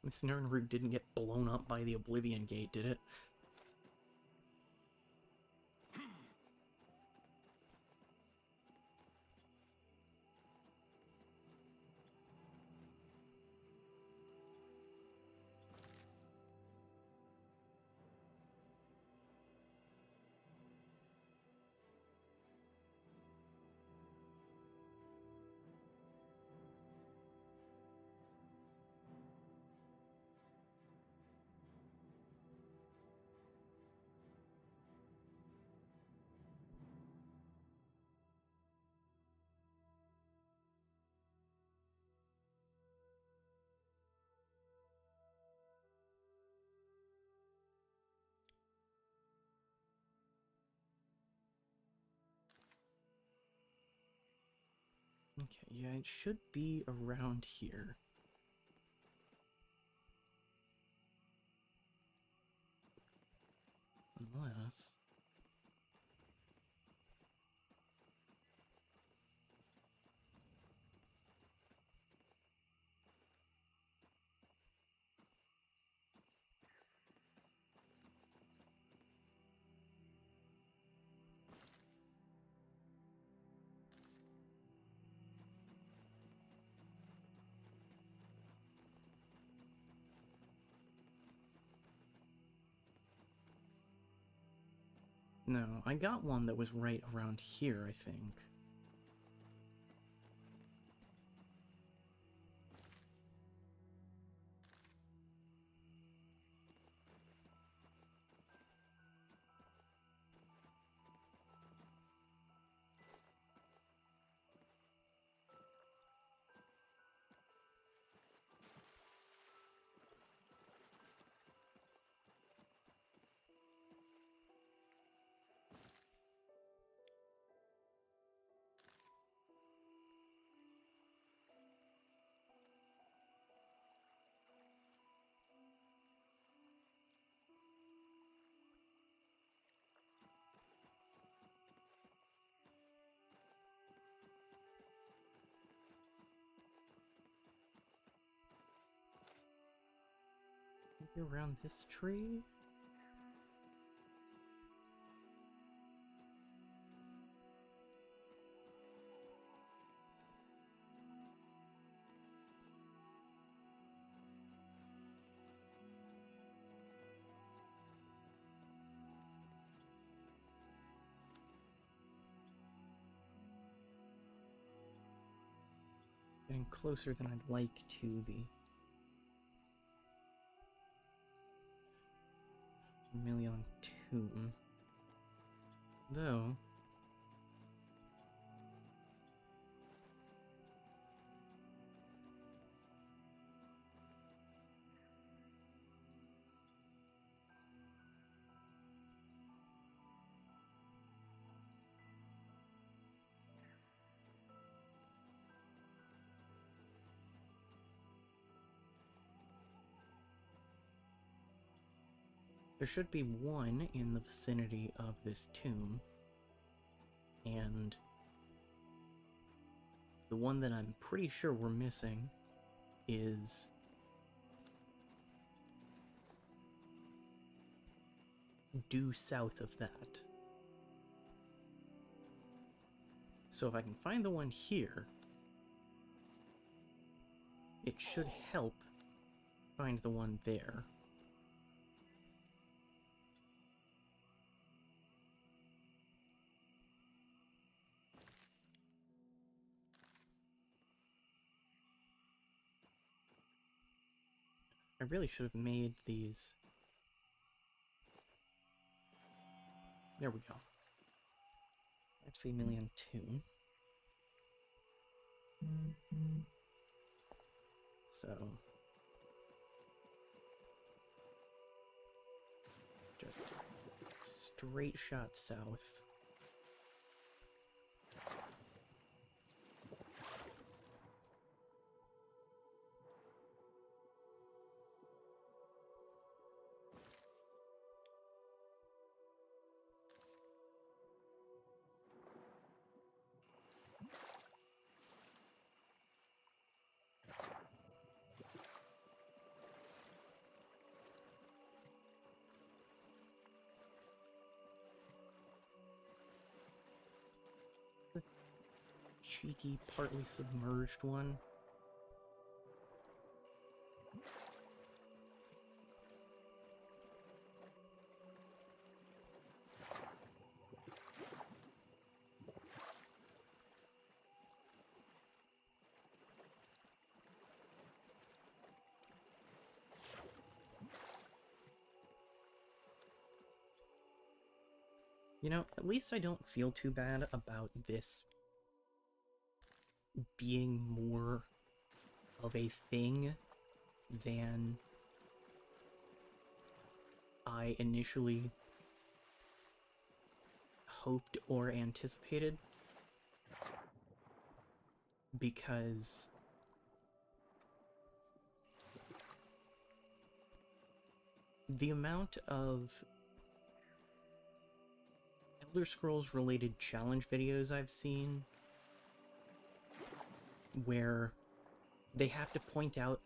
This Nirnroot didn't get blown up by the Oblivion Gate, did it? Okay, yeah, it should be around here. Unless... No, I got one that was right around here, I think. Maybe around this tree? Getting closer than I'd like to the Million Tomb. Though... There should be one in the vicinity of this tomb, and the one that I'm pretty sure we're missing is due south of that. So if I can find the one here, it should help find the one there. I really should have made these. There we go. Actually, $1,000,002. So, just straight shot south. Cheeky, partly submerged one. You know, at least I don't feel too bad about this being more of a thing than I initially hoped or anticipated, because the amount of Elder Scrolls related challenge videos I've seen where they have to point out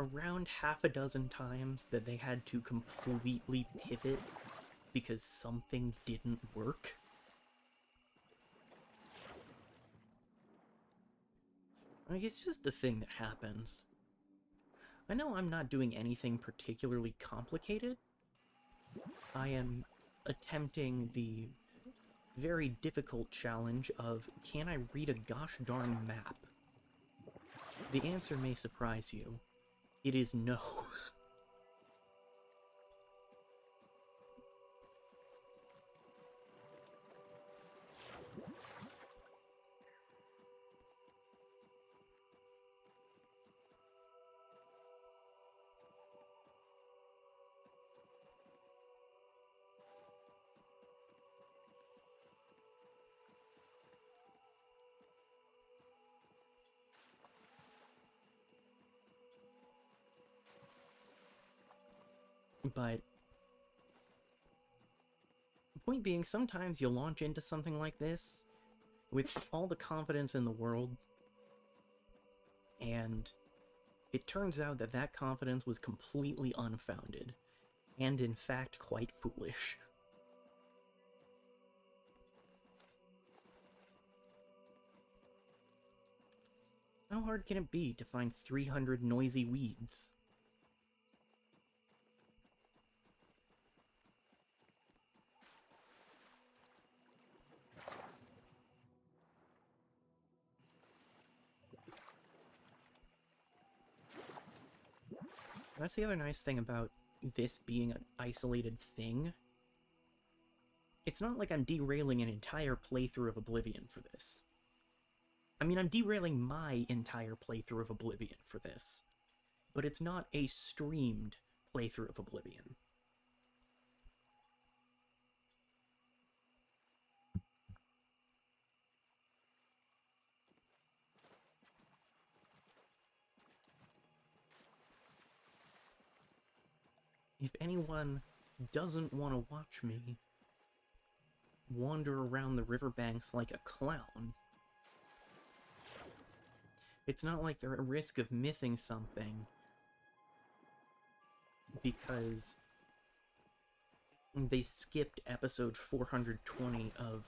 around half a dozen times that they had to completely pivot because something didn't work. Like, it's just a thing that happens. I know I'm not doing anything particularly complicated. I am attempting the very difficult challenge of, can I read a gosh darn map? The answer may surprise you. It is no. But the point being, sometimes you launch into something like this with all the confidence in the world, and it turns out that that confidence was completely unfounded, and in fact quite foolish. How hard can it be to find 300 noisy weeds? That's the other nice thing about this being an isolated thing. It's not like I'm derailing an entire playthrough of Oblivion for this. I mean, I'm derailing my entire playthrough of Oblivion for this. But it's not a streamed playthrough of Oblivion. if anyone doesn't want to watch me wander around the riverbanks like a clown, it's not like they're at risk of missing something because they skipped episode 420 of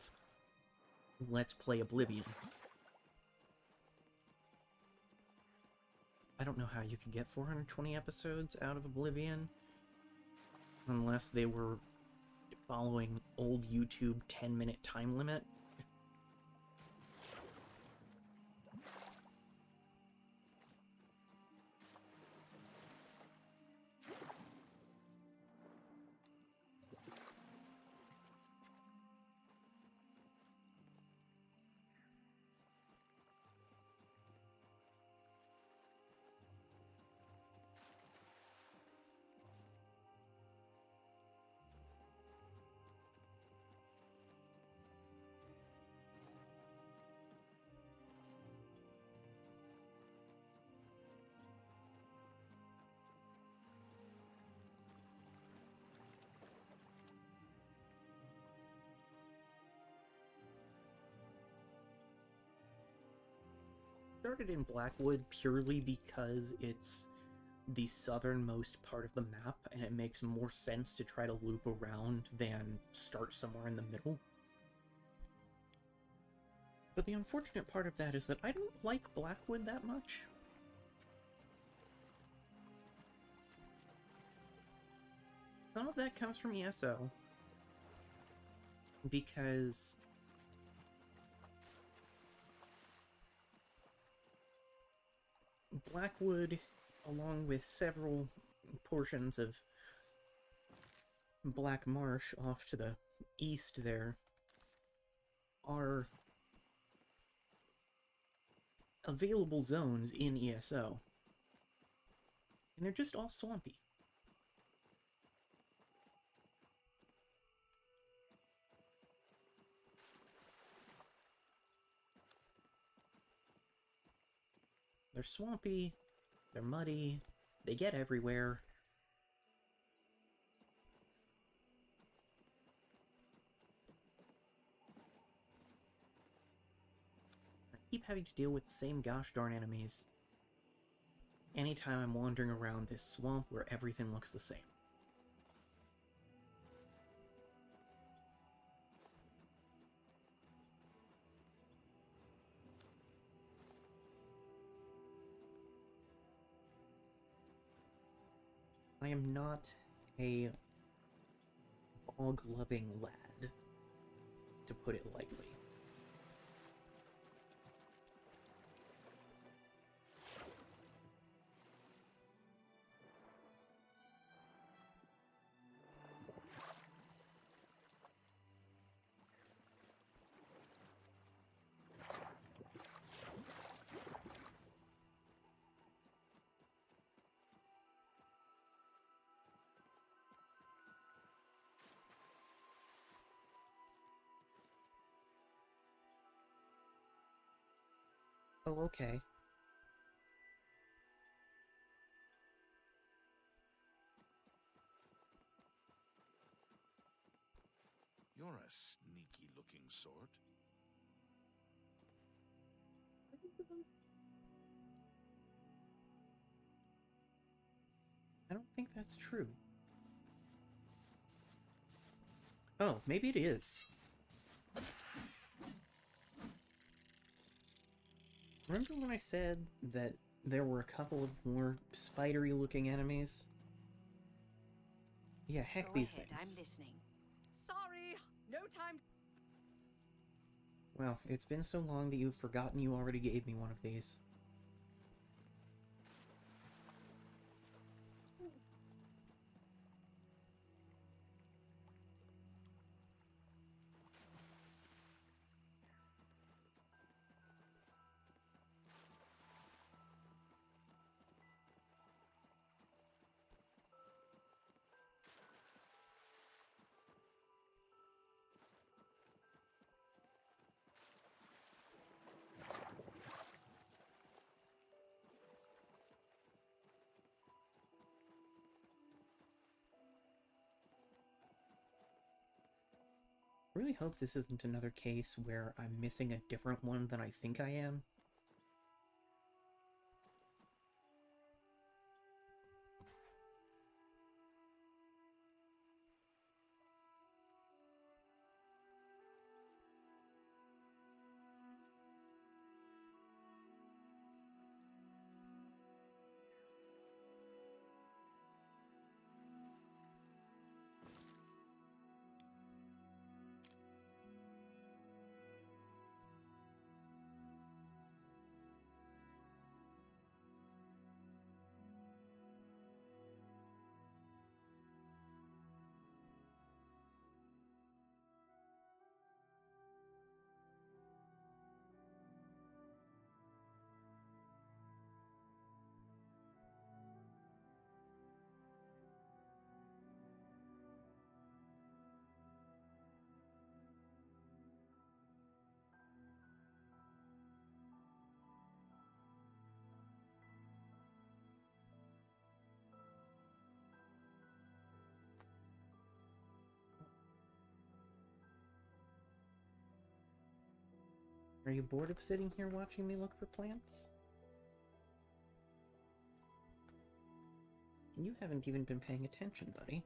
Let's Play Oblivion. I don't know how you could get 420 episodes out of Oblivion unless they were following old YouTube 10-minute time limit. Started in Blackwood purely because it's the southernmost part of the map and it makes more sense to try to loop around than start somewhere in the middle. But the unfortunate part of that is that I don't like Blackwood that much. Some of that comes from ESO, because Blackwood, along with several portions of Black Marsh off to the east there, are available zones in ESO. And they're just all swampy. They're swampy, they're muddy, they get everywhere. I keep having to deal with the same gosh darn enemies anytime I'm wandering around this swamp where everything looks the same. I am not a bog-loving lad, to put it lightly. Oh, okay. You're a sneaky-looking sort. I don't think that's true. Oh, maybe it is. Remember when I said that there were a couple of more spidery-looking enemies? Yeah, heck, Go these ahead, things. I'm listening. Sorry, no time. Well, it's been so long that you've forgotten you already gave me one of these. really hope this isn't another case where I'm missing a different one than I think I am. Are you bored of sitting here watching me look for plants? You haven't even been paying attention, buddy.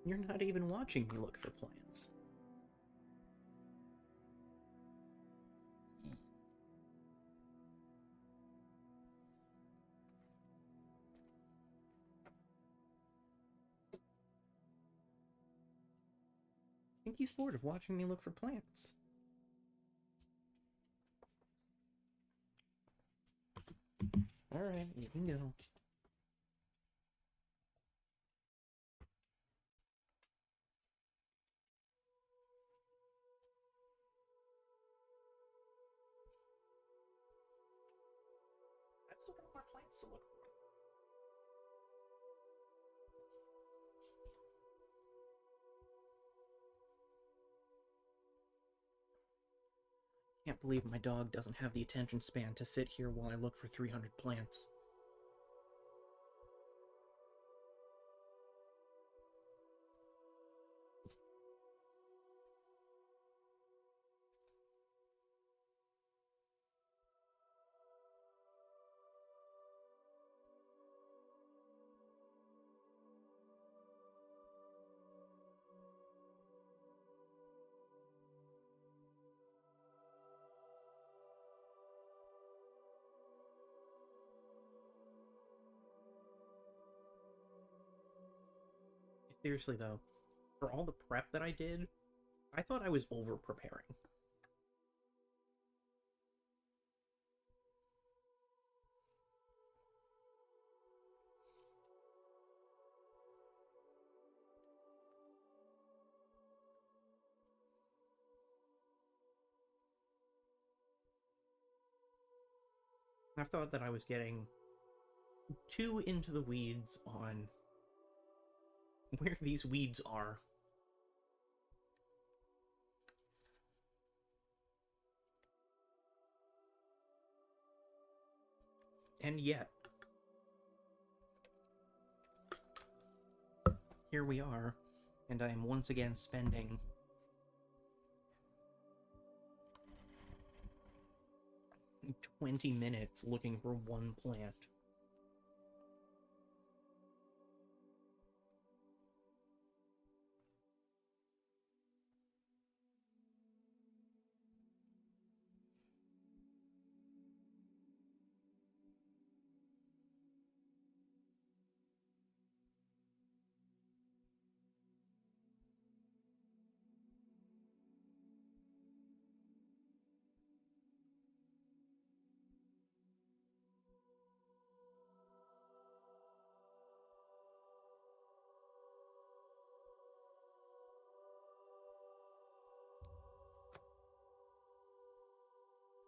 You're not even watching me look for plants. I think he's bored of watching me look for plants. Alright, you can go. I've still got more plants to look for. Can't believe my dog doesn't have the attention span to sit here while I look for 300 plants. Seriously though, for all the prep that I did, I thought I was over-preparing. I thought that I was getting too into the weeds on where these weeds are. And yet, here we are, and I am once again spending $20 minutes looking for one plant.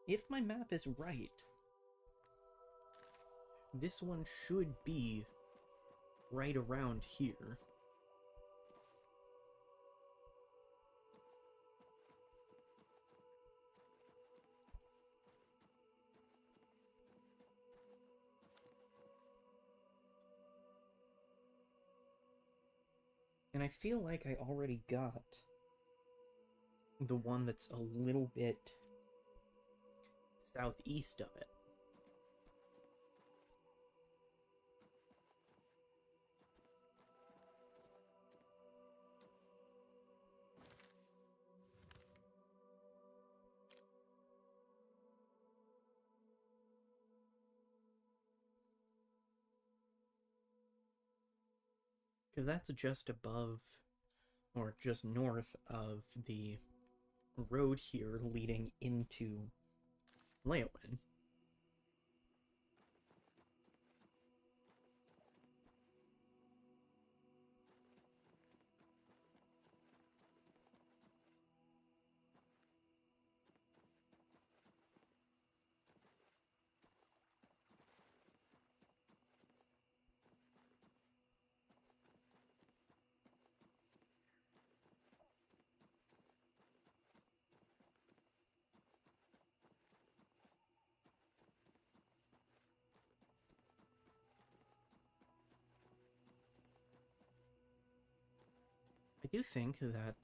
If my map is right, this one should be right around here. And I feel like I already got the one that's a little bit southeast of it. Because that's just above, or just north of the road here leading into Leowin. I do think that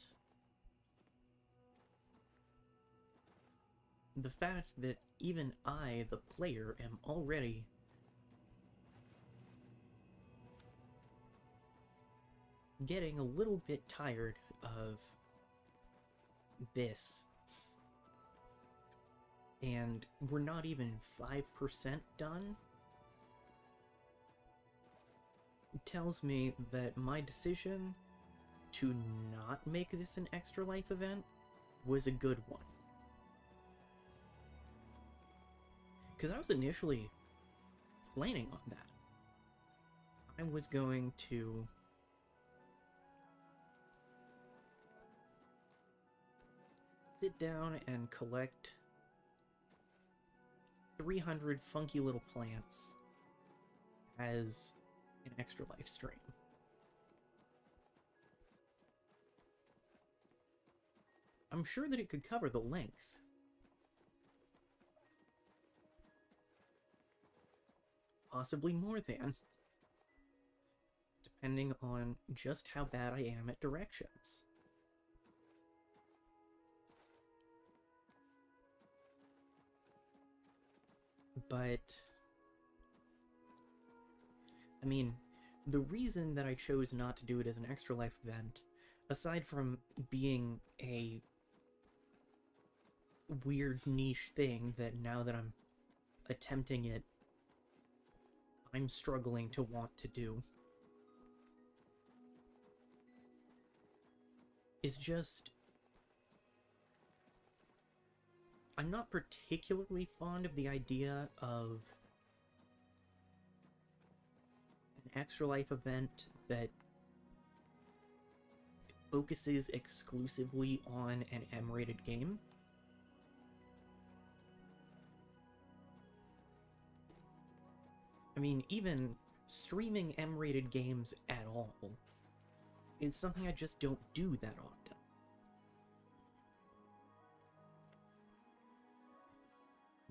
the fact that even I, the player, am already getting a little bit tired of this, and we're not even 5% done, tells me that my decision to not make this an Extra Life event was a good one. Because I was initially planning on that. I was going to sit down and collect 300 funky little plants as an Extra Life stream. I'm sure that it could cover the length. Possibly more than. Depending on just how bad I am at directions. But I mean, the reason that I chose not to do it as an Extra Life event, aside from being a weird niche thing that now that I'm attempting it, I'm struggling to want to do, is just I'm not particularly fond of the idea of an Extra Life event that focuses exclusively on an M-rated game. I mean, even streaming M-rated games at all is something I just don't do that often.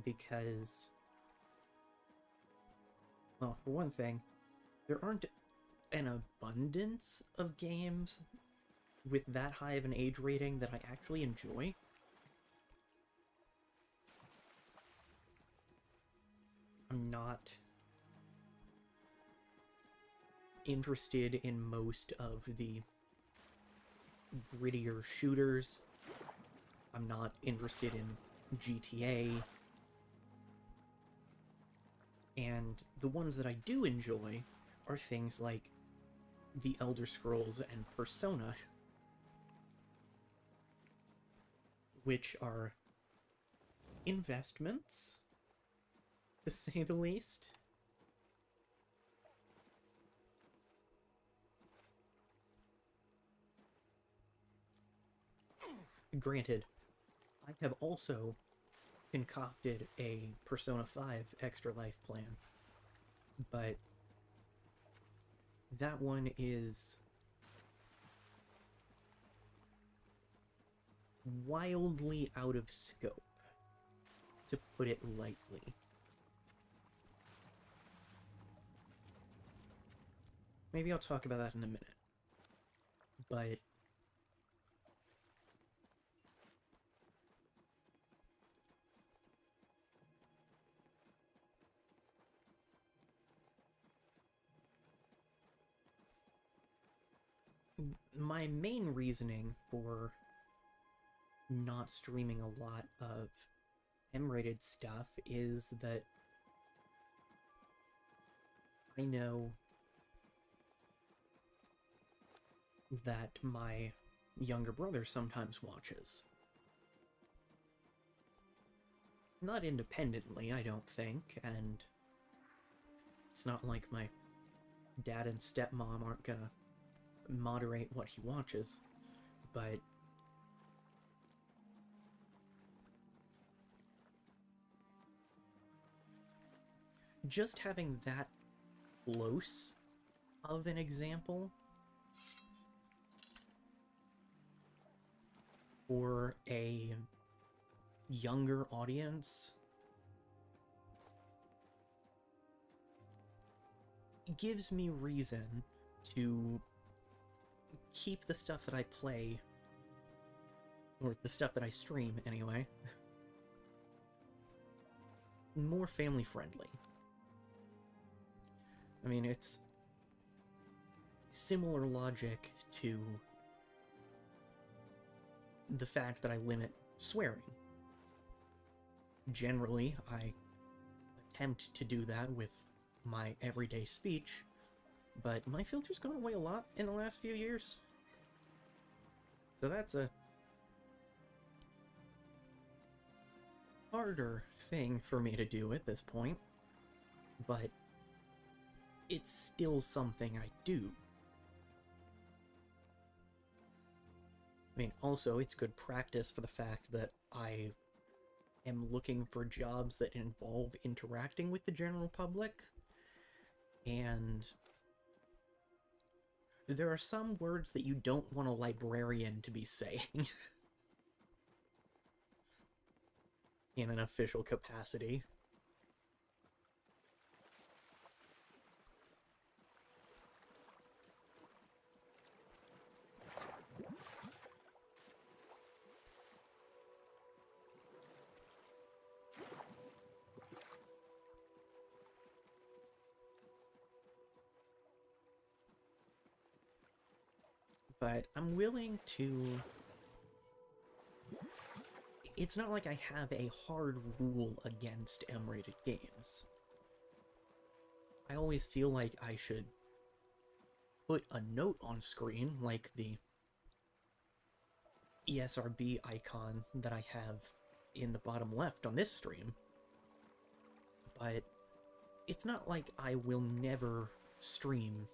Because, well, for one thing, there aren't an abundance of games with that high of an age rating that I actually enjoy. I'm not interested in most of the grittier shooters. I'm not interested in GTA. And the ones that I do enjoy are things like The Elder Scrolls and Persona, which are investments, to say the least. Granted, I have also concocted a Persona 5 Extra Life plan, but that one is wildly out of scope, to put it lightly. Maybe I'll talk about that in a minute. but my main reasoning for not streaming a lot of M-rated stuff is that I know that my younger brother sometimes watches. Not independently, I don't think, and it's not like my dad and stepmom aren't gonna moderate what he watches, but just having that close of an example for a younger audience gives me reason to keep the stuff that I play, or the stuff that I stream anyway, more family friendly. I mean, it's similar logic to the fact that I limit swearing. Generally, I attempt to do that with my everyday speech, but my filter's gone away a lot in the last few years. So that's a harder thing for me to do at this point, but it's still something I do. I mean, also, it's good practice for the fact that I am looking for jobs that involve interacting with the general public, and there are some words that you don't want a librarian to be saying in an official capacity. But I'm willing to... It's not like I have a hard rule against M-rated games. I always feel like I should put a note on screen, like the ESRB icon that I have in the bottom left on this stream. But it's not like I will never stream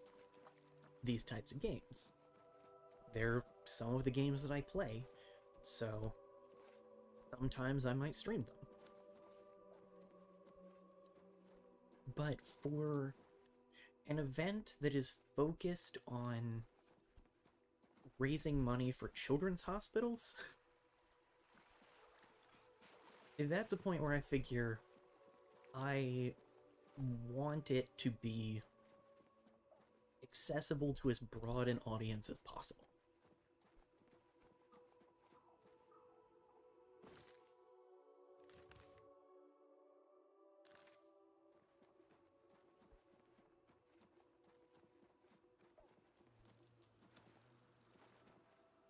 these types of games. They're some of the games that I play, so sometimes I might stream them. But for an event that is focused on raising money for children's hospitals, that's a point where I figure I want it to be accessible to as broad an audience as possible.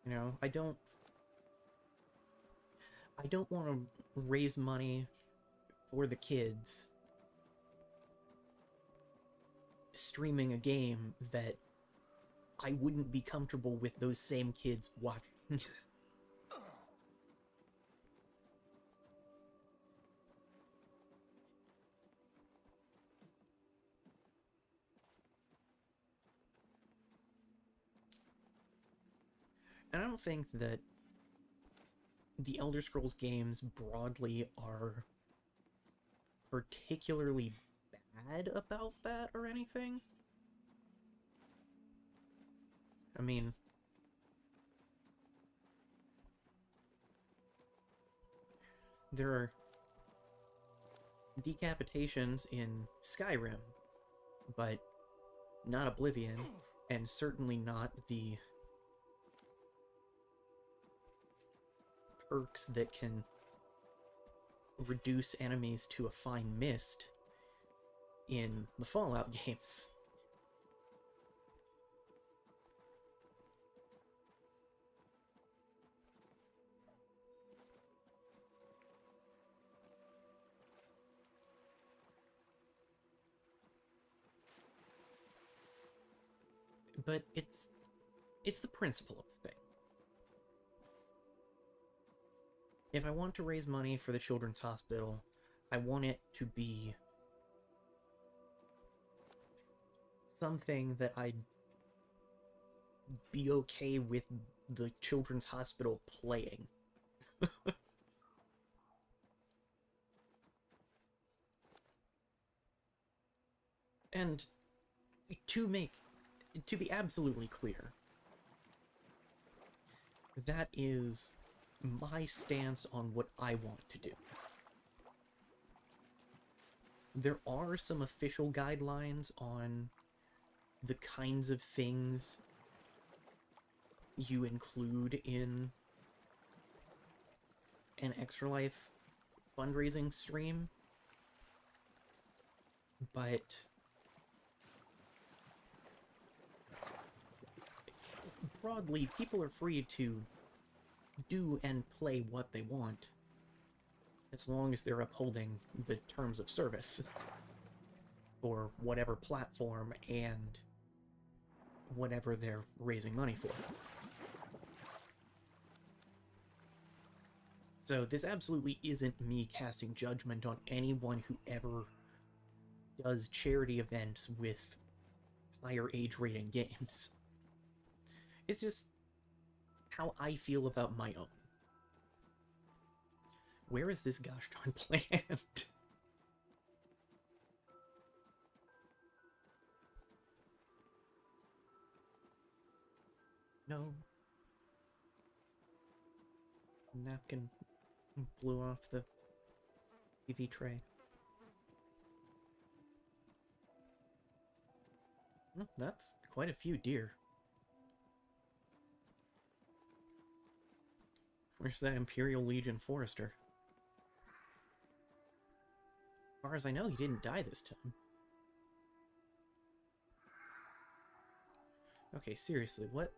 You know, I don't want to raise money for the kids streaming a game that I wouldn't be comfortable with those same kids watching. And I don't think that the Elder Scrolls games broadly are particularly bad about that or anything. I mean, there are decapitations in Skyrim, but not Oblivion, and certainly not the perks that can reduce enemies to a fine mist in the Fallout games. But it's the principle of the thing. If I want to raise money for the Children's Hospital, I want it to be something that I'd be okay with the Children's Hospital playing. And to be absolutely clear, that is my stance on what I want to do. There are some official guidelines on the kinds of things you include in an Extra Life fundraising stream, but broadly, people are free to do and play what they want, as long as they're upholding the terms of service for whatever platform and whatever they're raising money for. So this absolutely isn't me casting judgment on anyone who ever does charity events with higher age rating games. It's just how I feel about my own. Where is this gosh darn plant? No. Napkin blew off the TV tray. Well, that's quite a few deer. Where's that Imperial Legion Forester? As far as I know, he didn't die this time. Okay, seriously, what?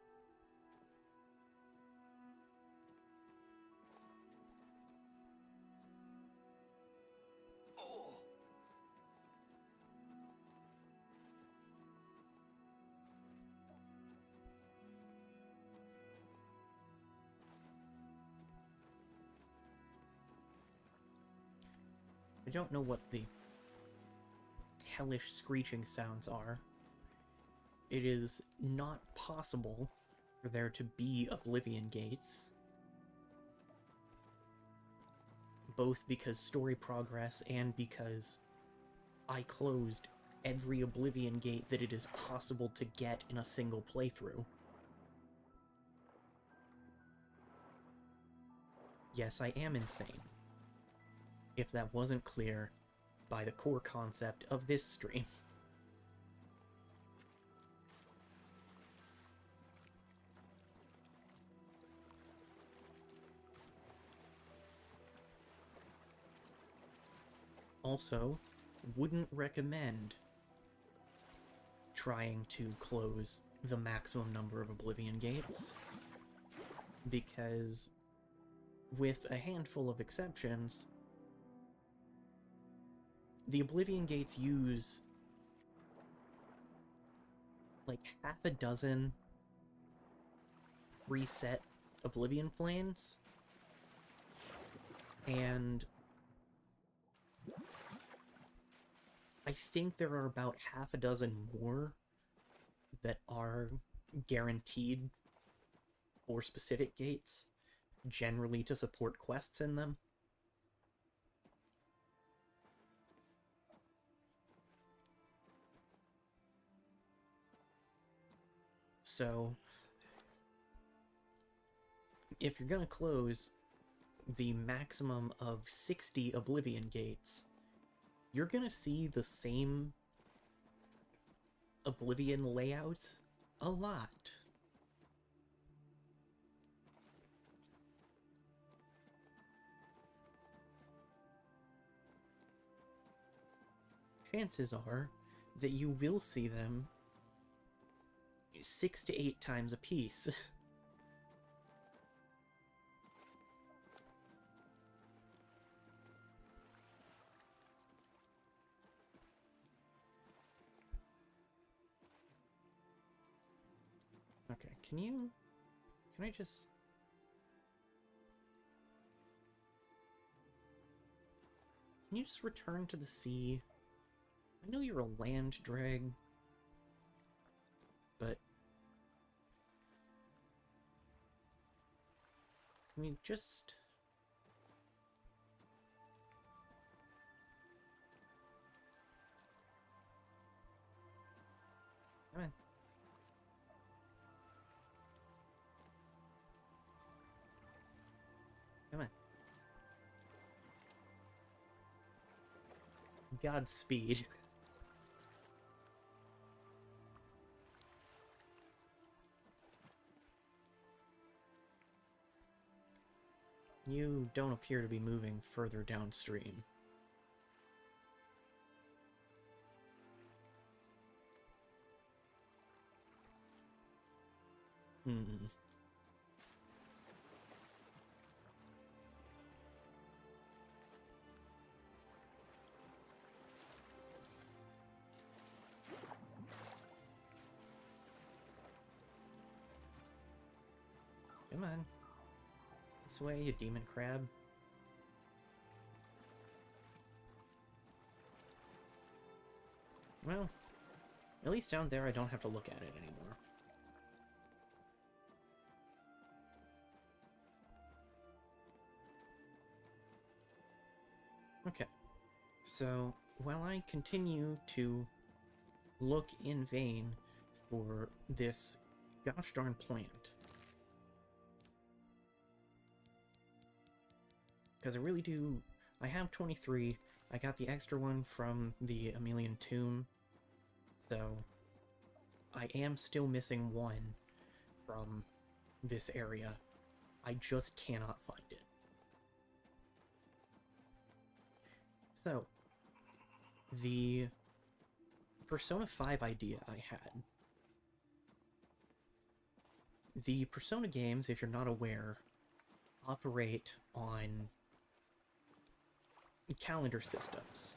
I don't know what the hellish screeching sounds are. It is not possible for there to be Oblivion gates, both because story progress and because I closed every Oblivion gate that it is possible to get in a single playthrough. Yes, I am insane, if that wasn't clear by the core concept of this stream. Also, wouldn't recommend trying to close the maximum number of Oblivion gates, because with a handful of exceptions, the Oblivion gates use like half a dozen preset Oblivion flames, and I think there are about half a dozen more that are guaranteed for specific gates, generally to support quests in them. So, if you're gonna close the maximum of 60 Oblivion gates, you're gonna see the same Oblivion layout a lot. chances are that you will see them 6 to 8 times a piece. Okay, can I just... Can you just return to the sea? I know you're a land drag, but... I mean, just... Come on. Come on. Godspeed. You don't appear to be moving further downstream. Hmm. Come on. This way, you demon crab. Well, at least down there I don't have to look at it anymore. Okay, so while I continue to look in vain for this gosh darn plant, because I really do... I have 23. I got the extra one from the Emelian Tomb, so I am still missing one from this area. I just cannot find it. So, the Persona 5 idea I had. The Persona games, if you're not aware, operate on calendar systems.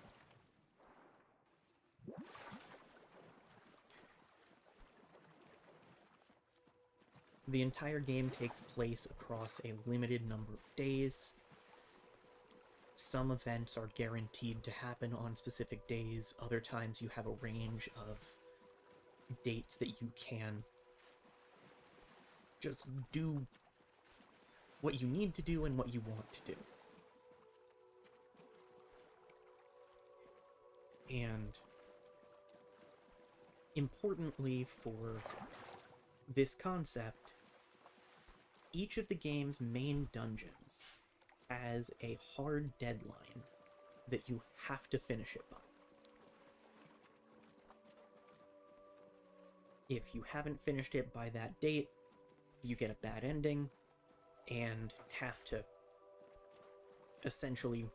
The entire game takes place across a limited number of days. Some events are guaranteed to happen on specific days. Other times you have a range of dates that you can just do what you need to do and what you want to do. And importantly for this concept, each of the game's main dungeons has a hard deadline that you have to finish it by. If you haven't finished it by that date, you get a bad ending and have to essentially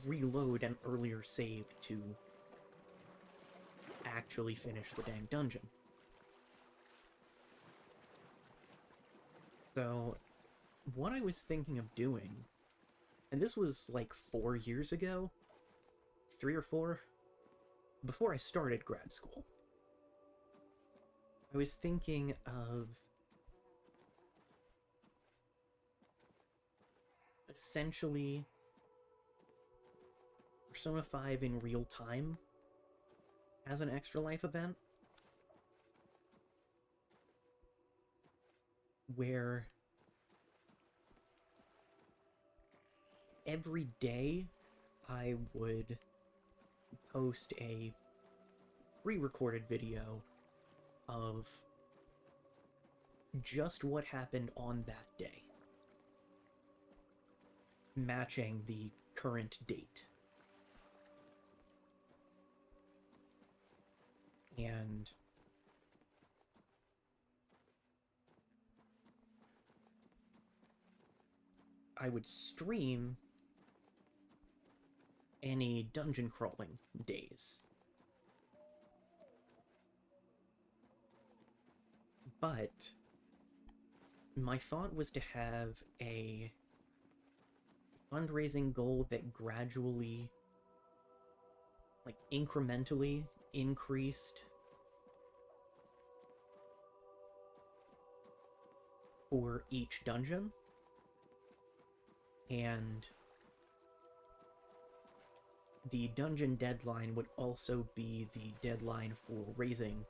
reload an earlier save to actually finish the dang dungeon. So, what I was thinking of doing, and this was like 4 years ago, 3 or 4, before I started grad school, I was thinking of essentially Persona 5 in real time as an Extra Life event, where every day I would post a pre-recorded video of just what happened on that day, matching the current date. And I would stream any dungeon crawling days. But my thought was to have a fundraising goal that gradually, like incrementally increased for each dungeon, and the dungeon deadline would also be the deadline for raising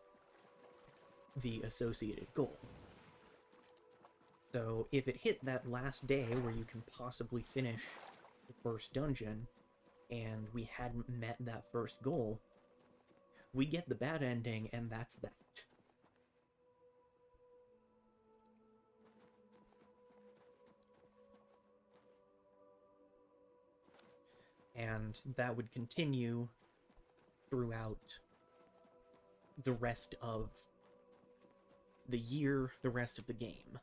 the associated goal. So if it hit that last day where you can possibly finish the first dungeon, and we hadn't met that first goal, we get the bad ending, and that's that. And that would continue throughout the rest of the year, the rest of the game.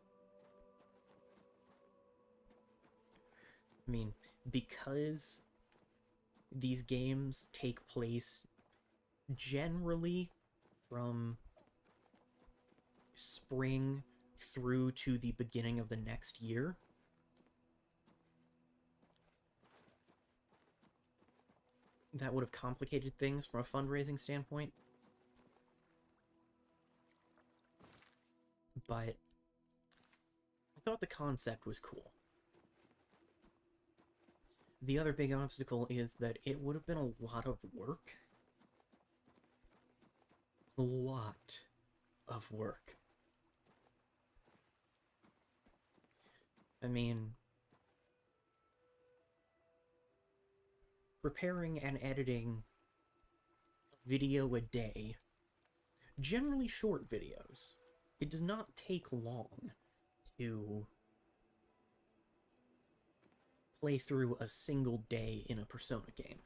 I mean, because these games take place generally from spring through to the beginning of the next year, that would have complicated things from a fundraising standpoint. But I thought the concept was cool. The other big obstacle is that it would have been a lot of work. A lot of work. I mean, preparing and editing a video a day, generally short videos, it does not take long to play through a single day in a Persona game.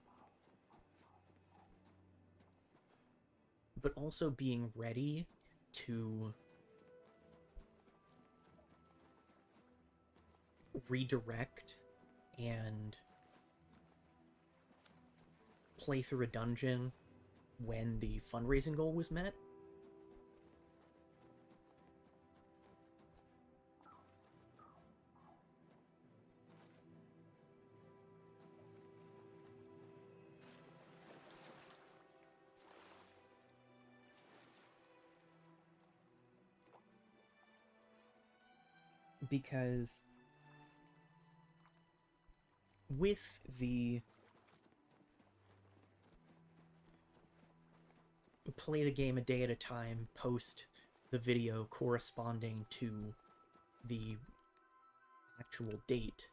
But also being ready to redirect and play through a dungeon when the fundraising goal was met. Because with the play the game a day at a time, post the video corresponding to the actual date,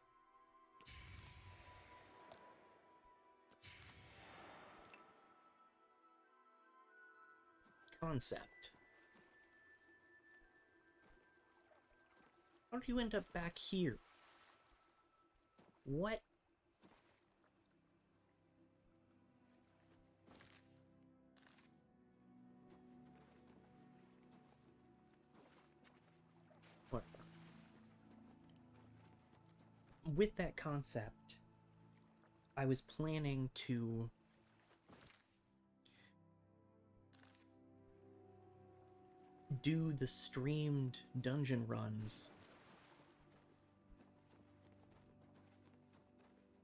concept. How did you end up back here? What? What? With that concept, I was planning to do the streamed dungeon runs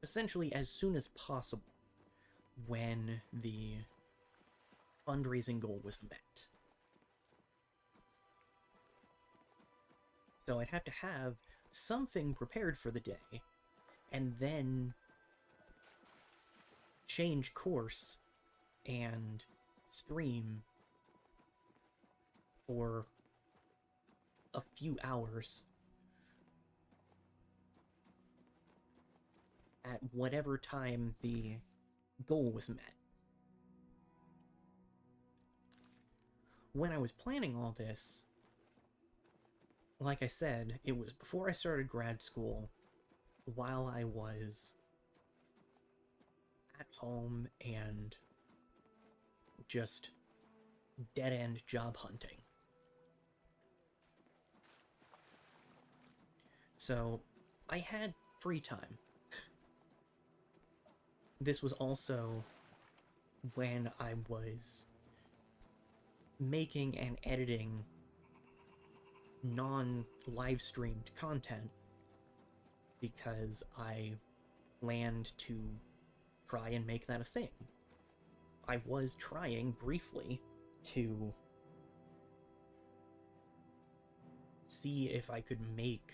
essentially as soon as possible when the fundraising goal was met. So I'd have to have something prepared for the day, and then change course and stream for a few hours at whatever time the goal was met. When I was planning all this, like I said, it was before I started grad school, while I was at home and just dead-end job hunting. So I had free time. this was also when I was making and editing non-live streamed content because I planned to try and make that a thing. I was trying briefly to see if I could make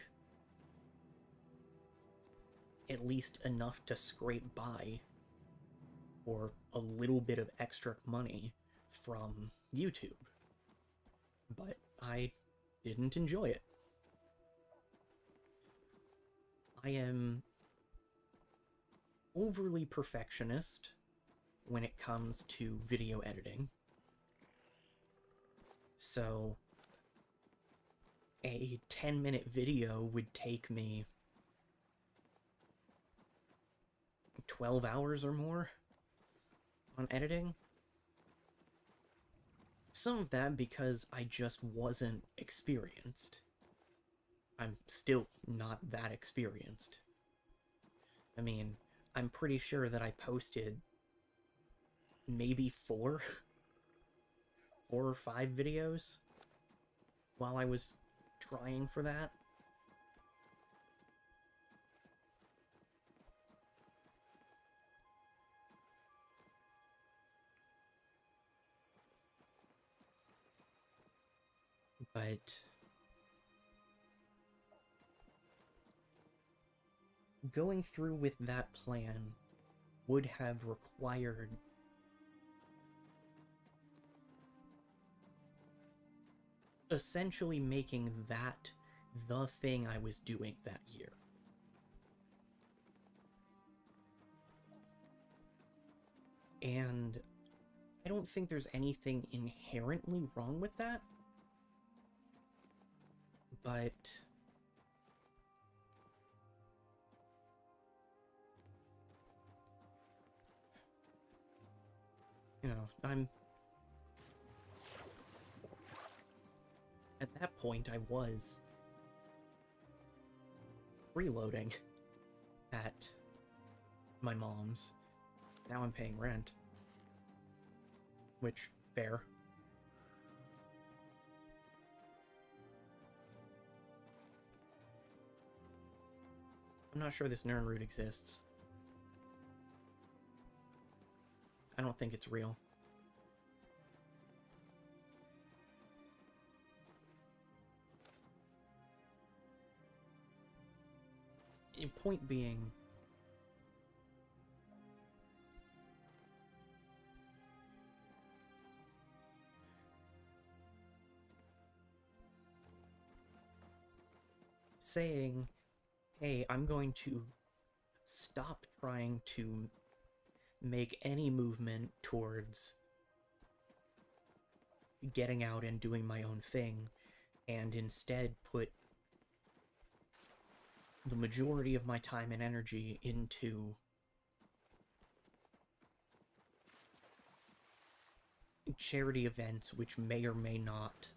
at least enough to scrape by for a little bit of extra money from YouTube. But I didn't enjoy it. I am overly perfectionist when it comes to video editing. So a 10-minute video would take me 12 hours or more on editing. Some of that because I just wasn't experienced. I'm still not that experienced. I mean, I'm pretty sure that I posted maybe 4 or 5 videos while I was trying for that. But going through with that plan would have required essentially making that the thing I was doing that year. And I don't think there's anything inherently wrong with that. But you know, at that point I was freeloading at my mom's. Now I'm paying rent. Which, fair. I'm not sure this Nirnroot exists. I don't think it's real. Point being, saying, hey, I'm going to stop trying to make any movement towards getting out and doing my own thing, and instead put the majority of my time and energy into charity events which may or may not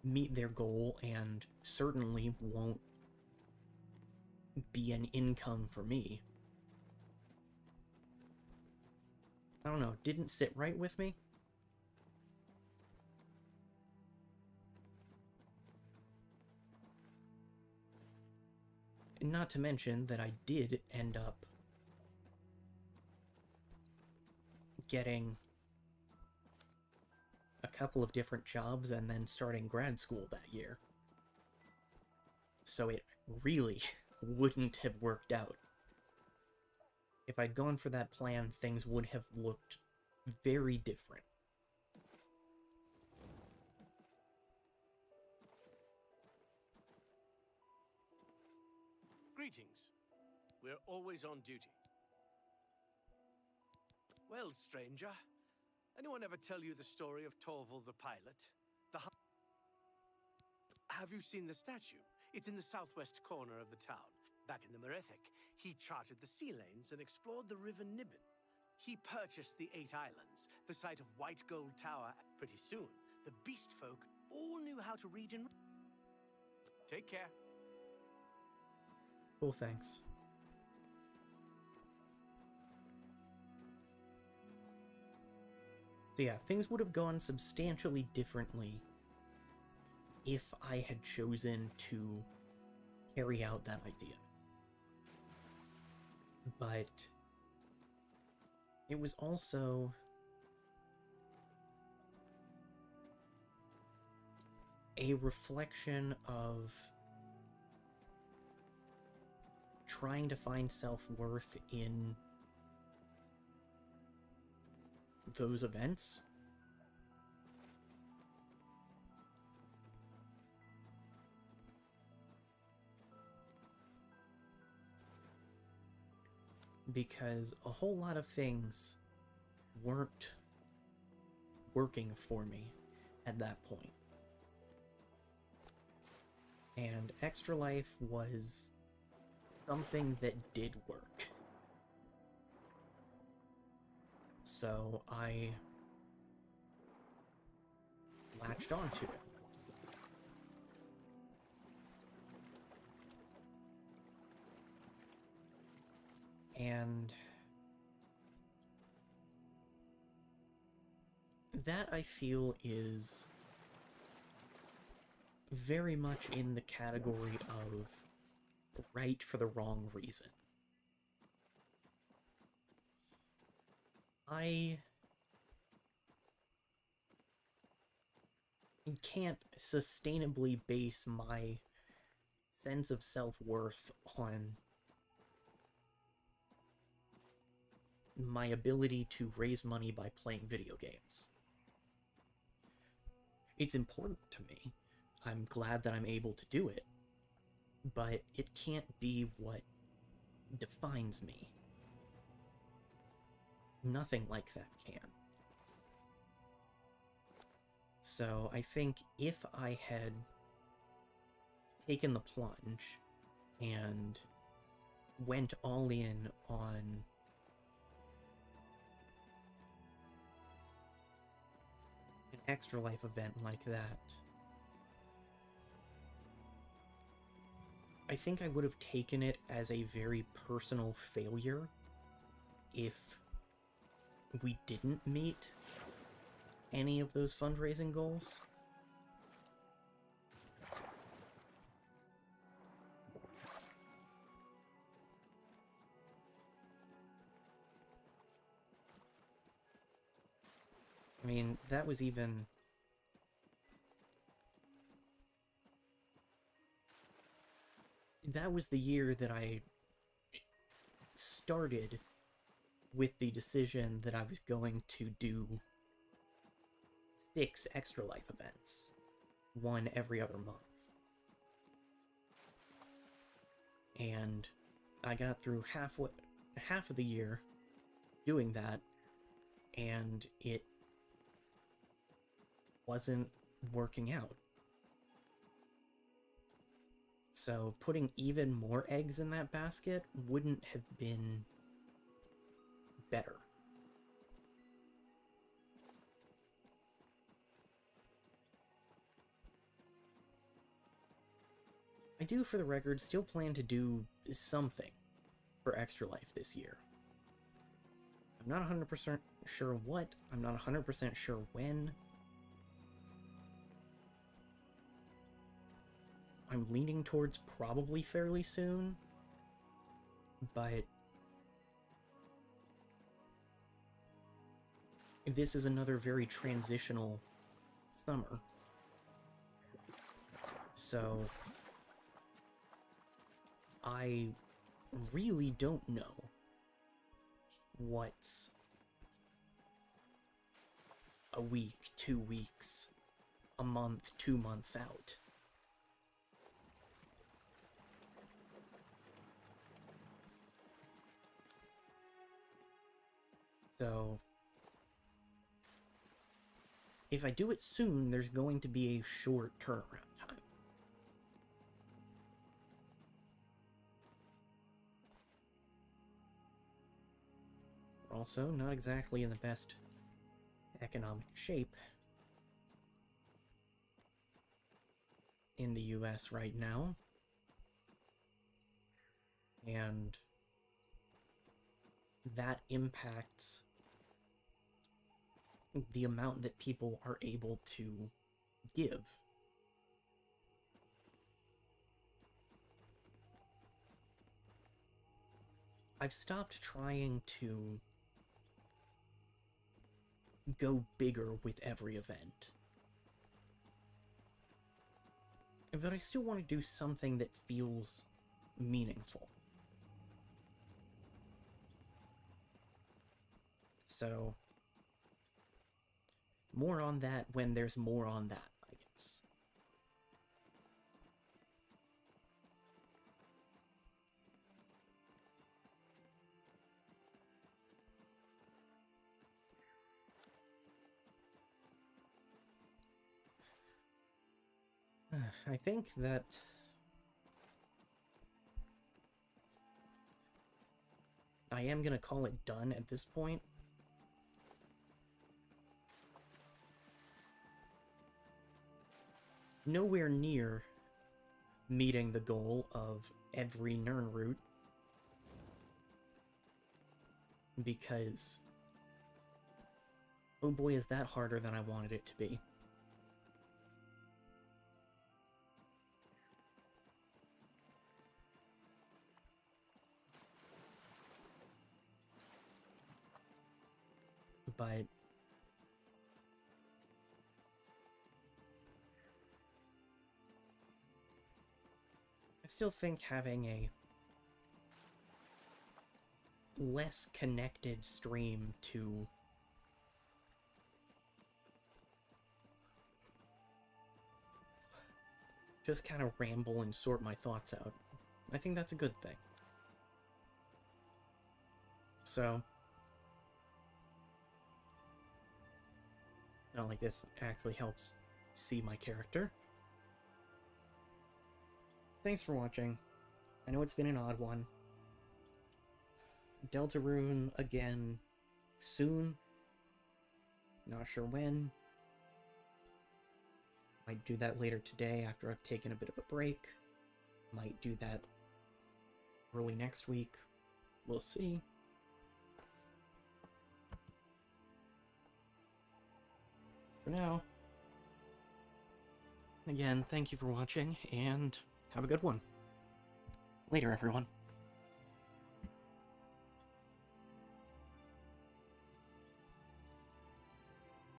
meet their goal and certainly won't be an income for me. I don't know, it didn't sit right with me. And not to mention that I did end up getting a couple of different jobs and then starting grad school that year. So it really wouldn't have worked out. If I'd gone for that plan, things would have looked very different. Greetings. We're always on duty. Well, stranger, anyone ever tell you the story of Torval the pilot? Have you seen the statue? It's in the southwest corner of the town. Back in the Merethic, he charted the sea lanes and explored the river Niben. He purchased the 8 islands, the site of White Gold Tower. Pretty soon, the beast folk all knew how to read and... Take care. Cool, thanks. So yeah, things would have gone substantially differently if I had chosen to carry out that idea. But it was also a reflection of trying to find self-worth in those events. Because a whole lot of things weren't working for me at that point. And Extra Life was something that did work. So I latched onto it. And that, I feel, is very much in the category of right for the wrong reason. I can't sustainably base my sense of self-worth on my ability to raise money by playing video games. It's important to me. I'm glad that I'm able to do it, but it can't be what defines me. Nothing like that can. So I think if I had taken the plunge and went all in on an Extra Life event like that, I think I would have taken it as a very personal failure if we didn't meet any of those fundraising goals. I mean, that was even... that was the year that I started with the decision that I was going to do 6 Extra Life events, 1 every other month. And I got through half of the year doing that, and it wasn't working out. So putting even more eggs in that basket wouldn't have been better. I do, for the record, still plan to do something for Extra Life this year. I'm not 100% sure what, I'm not 100% sure when. I'm leaning towards probably fairly soon, but this is another very transitional summer. So I really don't know what's a week, 2 weeks, a month, 2 months out. So if I do it soon, there's going to be a short turnaround time. We're also not exactly in the best economic shape in the US right now. And that impacts the amount that people are able to give. I've stopped trying to go bigger with every event. But I still want to do something that feels meaningful. So, more on that when there's more on that, I guess. I think that I am gonna call it done at this point. Nowhere near meeting the goal of every Nirnroot, because oh boy is that harder than I wanted it to be. But I still think having a less connected stream to just kind of ramble and sort my thoughts out, I think that's a good thing. So, not like this actually helps see my character. Thanks for watching. I know it's been an odd one. Deltarune again soon. Not sure when. Might do that later today after I've taken a bit of a break. Might do that early next week. We'll see. For now, again, thank you for watching, and have a good one. Later, everyone.